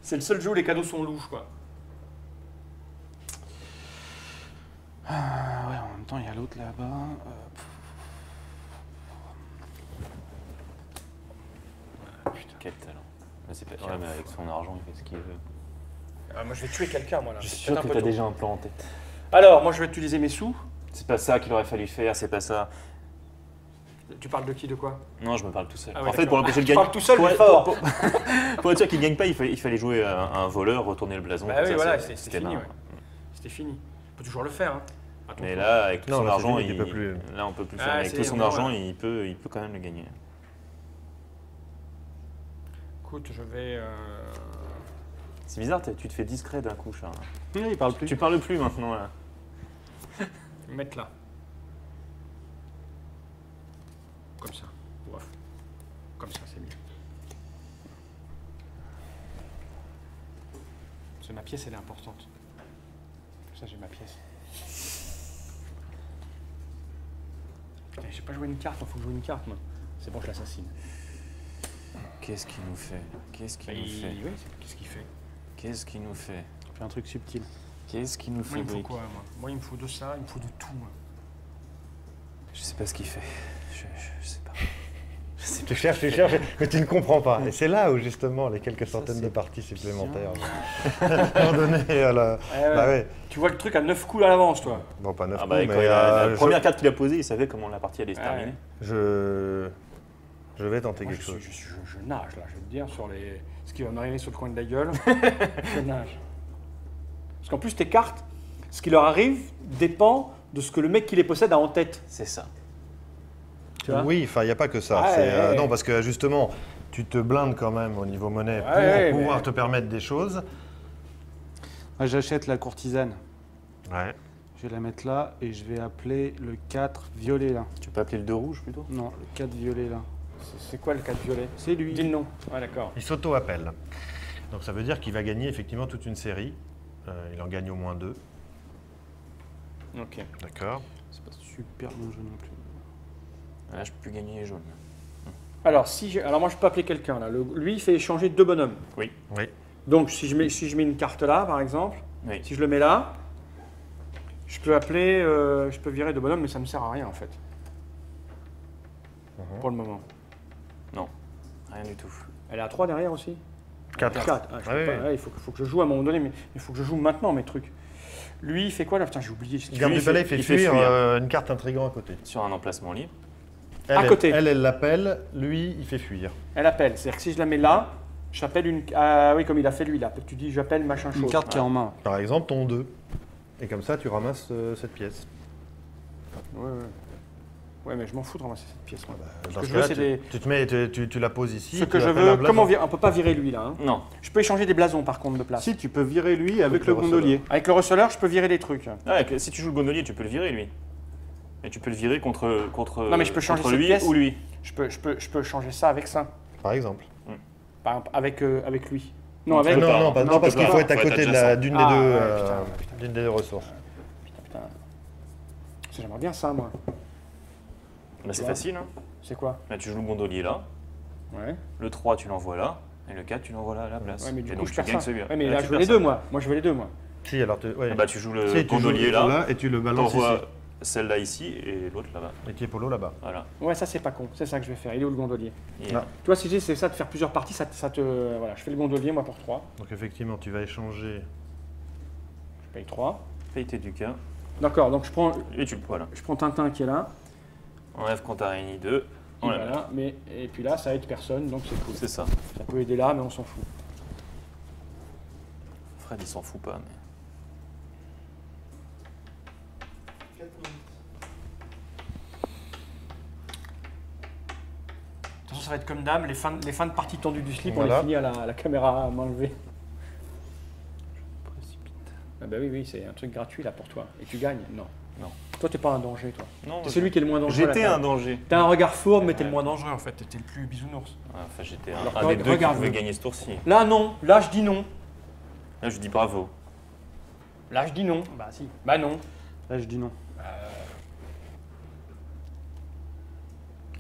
S1: C'est le seul jeu où les cadeaux sont louches, quoi.
S4: Ouais, en même temps, il y a l'autre là-bas.
S2: Quel talent. Mais c'est pas... Ouais, mais avec son argent, il fait ce qu'il veut.
S1: Ah, moi, je vais tuer quelqu'un, moi, là.
S2: Je suis
S1: C'est
S2: sûr
S1: peut-être
S2: que
S1: un peu
S2: t'as
S1: tôt.
S2: déjà un plan en tête.
S1: Alors, moi, je vais utiliser mes sous.
S2: C'est pas ça qu'il aurait fallu faire, c'est pas ça.
S1: Tu parles de qui, de quoi?
S2: Non, je me parle tout seul.
S1: Ah ouais,
S2: En fait, pour
S1: d'accord.
S2: l'empêcher de
S1: Tu
S2: gagner.
S1: parles tout seul,
S2: pour,
S1: mais fort.
S2: pour être sûr qu'il gagne pas, il fallait jouer un voleur, retourner le blason.
S1: Bah
S2: comme
S1: oui,
S2: ça,
S1: voilà,
S2: c'était
S1: c'était fini,
S2: marrant.
S1: ouais. C'était fini. On peut toujours le faire, hein. À ton
S2: Mais
S1: tour.
S2: là, avec tout
S3: Non,
S2: son
S3: là, c'est
S2: argent,
S3: fini, tu peux plus.
S2: Là, on peut plus
S1: Ah,
S2: faire. Avec
S1: c'est
S2: tout son
S1: bon,
S2: argent,
S1: ouais.
S2: il peut quand même le gagner.
S1: Écoute, je vais...
S2: C'est bizarre, tu te fais discret d'un coup, Charles.
S4: Il parle plus.
S2: Tu parles plus maintenant, là.
S1: mettre là. Comme ça. Bref. Comme ça, c'est mieux. Parce que ma pièce, elle est importante. Comme ça, j'ai ma pièce. Putain, j'ai pas joué une carte, il faut jouer une carte, moi. C'est bon, je l'assassine.
S2: Qu'est-ce qu'il nous fait? Qu'est-ce qu'il
S1: Bah,
S2: nous fait?
S1: oui, qu'est-ce qu'il fait?
S2: Qu'est-ce qu'il nous fait?
S4: Fais un truc subtil.
S2: Qu'est-ce qu'il nous
S1: Moi,
S2: fait,
S1: il me faut
S2: Brick?
S1: quoi, moi? Moi, il me faut de ça, il me faut de tout, moi.
S2: Je sais pas ce qu'il fait. Je sais pas.
S3: Tu cherches, mais tu ne comprends pas. Et c'est là où justement les quelques centaines de parties supplémentaires. À un moment donné, à la... Bah ouais.
S1: Tu vois le truc à 9 coups à l'avance, toi.
S3: Bon, pas 9
S2: Ah
S3: coups,
S2: bah,
S3: mais
S2: quand la
S3: je-
S2: première carte qu'il a posée, il savait comment la partie allait se
S1: Ouais.
S2: terminer.
S3: je vais tenter
S1: Moi,
S3: quelque chose.
S1: je nage, là, je vais te dire, sur les... ce qui va m'arriver sur le coin de la gueule. Je nage. Parce qu'en plus, tes cartes, ce qui leur arrive dépend de ce que le mec qui les possède a en tête.
S2: C'est ça.
S1: Tu vois?
S3: Oui, enfin, il n'y a pas que ça.
S1: Ouais,
S3: C'est,
S1: ouais.
S3: non, parce que justement, tu te blindes quand même au niveau monnaie pour
S1: Ouais,
S3: pouvoir
S1: mais-
S3: te permettre des choses.
S4: Moi, j'achète la courtisane.
S3: Ouais.
S4: Je vais la mettre là et je vais appeler le 4 violet là.
S2: Tu peux appeler le 2 rouge plutôt?
S4: Non, le 4 violet là.
S1: C'est quoi le cas de violet?
S4: C'est lui.
S1: Dis le nom. Ah d'accord.
S3: Il s'auto-appelle. Donc ça veut dire qu'il va gagner effectivement toute une série. Il en gagne au moins 2.
S1: Ok.
S3: D'accord.
S4: C'est pas super bon jeu non plus.
S2: Là, je peux plus gagner les jaunes.
S1: Alors, alors moi je peux appeler quelqu'un là. Lui il fait échanger 2 bonhommes.
S3: Oui.
S1: Donc si je mets une carte là par exemple,
S2: Oui.
S1: si je le mets là, je peux appeler, je peux virer 2 bonhommes mais ça me sert à rien en fait. Pour le moment.
S2: Non, rien du tout.
S1: Elle est à 3 derrière aussi?
S3: 4.
S1: 4. Ah, je peux pas. Ouais, il faut que je joue à un moment donné, mais il faut que je joue maintenant mes trucs. Lui il fait quoi là? Putain j'ai oublié.
S3: Garde du palais, il fait fuir une carte intrigant à côté.
S2: Sur un emplacement libre.
S1: À côté.
S3: Elle l'appelle, lui, il fait fuir.
S1: Elle appelle, c'est-à-dire que si je la mets là, j'appelle une... Ah oui, comme il a fait lui là, tu dis j'appelle machin chose.
S4: Une carte qui est en main.
S3: Par exemple, ton 2. Et comme ça, tu ramasses cette pièce.
S1: Ouais. Ouais, mais je m'en fous de ramasser cette pièce. Moi.
S3: Dans
S1: Ce que
S3: ce
S1: je veux,
S3: cas-là,
S1: c'est des...
S3: tu te mets, tu la poses ici.
S1: Ce
S3: tu
S1: que je
S3: appelles
S1: veux,
S3: un blason.
S1: on peut pas virer lui là. Hein.
S2: Non.
S1: Je peux échanger des blasons par contre de place.
S4: Si, tu peux virer lui avec
S3: le
S4: le gondolier.
S1: Avec le receleur, je peux virer des trucs.
S2: Ouais, si tu joues le gondolier, tu peux le virer lui. Et tu peux le virer contre
S1: Non, mais je peux changer
S2: contre
S1: cette
S2: lui
S1: pièce.
S2: ou lui.
S1: Je peux changer ça avec ça.
S3: Par exemple.
S1: Par exemple, avec lui. Non,
S2: Non,
S1: avec...
S2: non,
S3: Non, parce qu'il faut être à côté d'une des deux,
S1: putain.
S3: d'une des deux ressources.
S1: Putain. J'aimerais bien ça, moi.
S2: Bah, c'est
S1: vois.
S2: facile. Hein.
S1: C'est quoi?
S2: Là, tu joues le gondolier là.
S1: Ouais.
S2: Le 3, tu l'envoies là. Et le 4, tu l'envoies là à la place.
S1: Ouais, mais du
S2: et
S1: coup,
S2: donc,
S1: je
S2: tu
S1: perds
S2: gagnes
S1: ça.
S2: celui-là.
S1: Ouais, mais
S2: Là,
S1: là,
S2: tu
S1: je veux
S2: perds
S1: les
S2: ça.
S1: deux, moi. Moi, je veux les deux, moi.
S3: Si, alors ouais.
S2: Ah bah, tu joues le
S3: Si, tu joues
S2: gondolier là.
S3: là et tu le balances ici.
S2: T'envoies celle-là ici et l'autre là-bas.
S3: Et Tiepolo là-bas.
S2: Voilà.
S1: Ouais, ça, c'est pas con. C'est ça que je vais faire. Il est où le gondolier?
S2: Et
S3: Ah.
S1: Tu vois, si j'ai, c'est ça de faire plusieurs parties, ça te... Voilà, je fais le gondolier, moi, pour 3.
S3: Donc effectivement, tu vas échanger.
S1: Je paye 3.
S2: paye tes ducats.
S1: D'accord, donc je prends
S2: Voilà.
S1: Tintin qui est là.
S2: Enlève Cantarini 2. On la met.
S1: Voilà, et puis là, ça aide personne, donc c'est cool.
S2: C'est ça.
S1: Ça peut aider là, mais on s'en fout.
S2: Fred, il s'en fout pas. Mais...
S1: De toute façon, ça va être comme dame, les fins de partie tendues du slip, on
S3: Voilà.
S1: les finit à la caméra à main levée. Ah bah oui, c'est un truc gratuit là pour toi. Et tu gagnes? Non.
S2: Non.
S1: Toi, t'es pas un danger, toi.
S2: Non,
S1: T'es celui qui est le moins dangereux. à la
S2: J'étais un
S1: table.
S2: danger.
S1: T'as un regard fourbe, mais t'es le moins dangereux en fait. T'es le plus bisounours.
S2: Enfin, j'étais
S1: Alors,
S2: un des deux qui
S1: regarde,
S2: pouvait
S1: vous.
S2: gagner ce tour-ci.
S1: Là, non. Là, je dis non.
S2: Là, je dis bravo.
S1: Là, je dis non. Bah si. Bah non.
S4: Là, je dis non.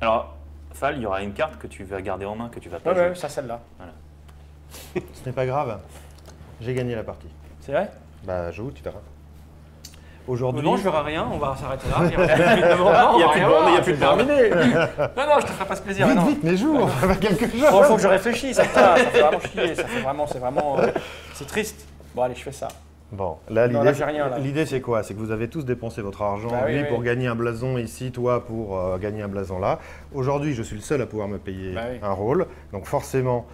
S2: Alors, Fal, il y aura une carte que tu vas garder en main, que tu vas pas
S1: Ouais,
S2: jouer.
S1: ouais, ça, celle-là.
S3: Ce n'est pas grave. J'ai gagné la partie.
S1: C'est vrai?
S3: Bah, joue, tu verras. Aujourd'hui.
S1: Non, je verrai rien. On va s'arrêter là. Il n'y a plus de
S2: borne, il y a plus de borne.
S1: terminé. Non, je te ferai pas ce plaisir.
S3: Vite,
S1: non.
S3: vite, mais joue, on va faire quelque chose.
S1: Bon, faut que je réfléchisse. Ça fait vraiment chier. C'est vraiment. C'est triste. Bon, allez, je fais ça.
S3: Bon, là,
S1: Non, là, j'ai rien, là.
S3: l'idée c'est quoi? C'est que vous avez tous dépensé votre argent,
S1: Bah oui,
S3: lui
S1: oui.
S3: pour gagner un blason ici, toi pour gagner un blason là. Aujourd'hui, je suis le seul à pouvoir me payer
S1: Bah oui.
S3: un rôle. Donc forcément,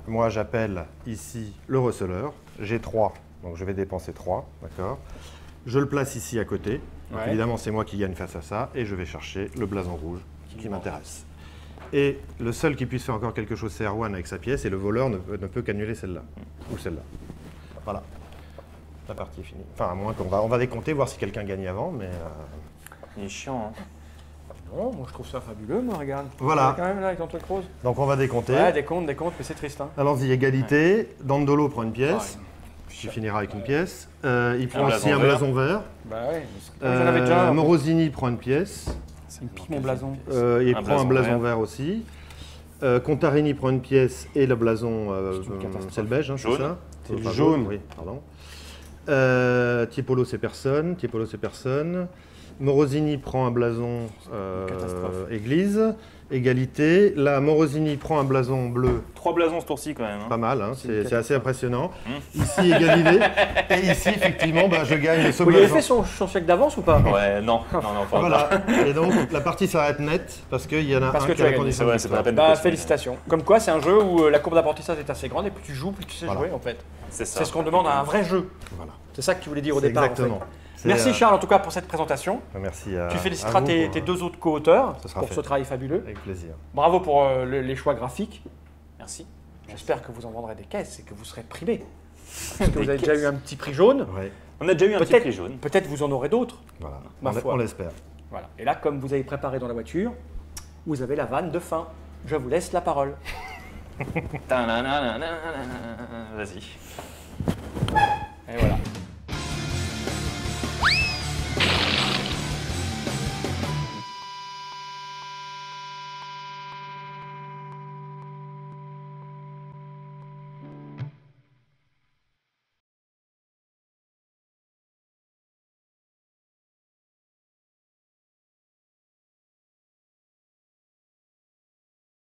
S3: moi j'appelle ici le receleur. J'ai 3, donc je vais dépenser 3, d'accord? Je le place ici à côté. Donc
S1: Ouais.
S3: évidemment, c'est moi qui gagne face à ça. Et je vais chercher le blason rouge qui m'intéresse. Et le seul qui puisse faire encore quelque chose, c'est Erwan avec sa pièce. Et le voleur ne peut qu'annuler celle-là. Ou celle-là. Voilà. La partie est finie. Enfin, à moins on va décompter, voir si quelqu'un gagne avant, mais...
S2: Il est chiant, hein.
S1: Non, moi je trouve ça fabuleux, moi, regarde.
S3: Voilà.
S1: Quand même là avec ton truc rose.
S3: Donc on va décompter.
S1: Ouais, des comptes, mais c'est triste. Hein.
S3: Allons-y, égalité. Dandolo prend une pièce.
S1: Pareil.
S3: Tu finiras avec une pièce. Il prend
S2: blason
S3: aussi un
S2: vert.
S3: blason vert.
S1: Bah ouais. J'en avais déjà.
S3: Morosini prend une pièce.
S1: Il me pique mon blason.
S3: Il
S2: Un
S3: prend un
S2: blason
S3: blason
S2: vert.
S3: vert aussi. Contarini prend une pièce et le blason,
S1: C'est une catastrophe.
S3: c'est le beige, hein, c'est
S2: Jaune.
S3: ça?
S4: C'est le
S3: Enfin,
S4: jaune.
S3: Oui, pardon. Tiepolo, c'est personne. Morosini prend un blason
S1: Catastrophe.
S3: église. Égalité. Là, Morosini prend un blason bleu.
S2: 3 blasons ce tour-ci quand même. Hein.
S3: Pas mal, hein,
S1: C'est une
S3: c'est assez impressionnant.
S2: Mmh.
S3: Ici, égalité. Et ici, effectivement, bah, je gagne ce
S1: Vous lui avez
S3: blason.
S1: fait son chèque d'avance ou pas?
S2: Ouais, non, pas
S3: Voilà. Et donc, la partie s'arrête net parce qu'il y en a
S1: Parce
S3: un
S1: que
S3: qui
S1: tu
S3: a
S1: as
S3: la
S1: gagné,
S3: condition
S2: c'est vrai,
S3: de
S2: c'est pas la
S3: victoire.
S2: peine.
S1: Bah
S2: Parce que-
S1: félicitations. Comme quoi, c'est un jeu où la courbe d'apprentissage est assez grande et plus tu joues, plus tu sais
S3: Voilà.
S1: jouer en fait.
S2: C'est ça.
S1: C'est ce qu'on demande à un vrai jeu.
S3: Voilà.
S1: C'est ça que tu voulais dire au
S3: C'est
S1: départ.
S3: exactement.
S1: En fait.
S3: C'est,
S1: Merci Charles en tout cas pour cette présentation.
S3: Merci à
S1: Tu
S3: à
S1: féliciteras
S3: vous
S1: tes
S3: pour-
S1: deux autres co-auteurs
S3: Ce sera
S1: pour
S3: fait.
S1: ce travail fabuleux.
S3: Avec plaisir.
S1: Bravo pour les choix graphiques.
S2: Merci.
S1: J'espère que vous en vendrez des caisses et que vous serez primés. Parce que vous avez déjà eu un petit prix jaune.
S3: Ouais,
S2: On a déjà eu un petit
S1: Peut-être
S2: prix jaune.
S1: peut-être vous en aurez d'autres.
S3: voilà.
S1: Ma foi.
S3: On l'espère.
S1: Voilà. Et là, comme vous avez préparé dans la voiture, vous avez la vanne de fin. je vous laisse la parole.
S2: Vas-y.
S1: Et voilà.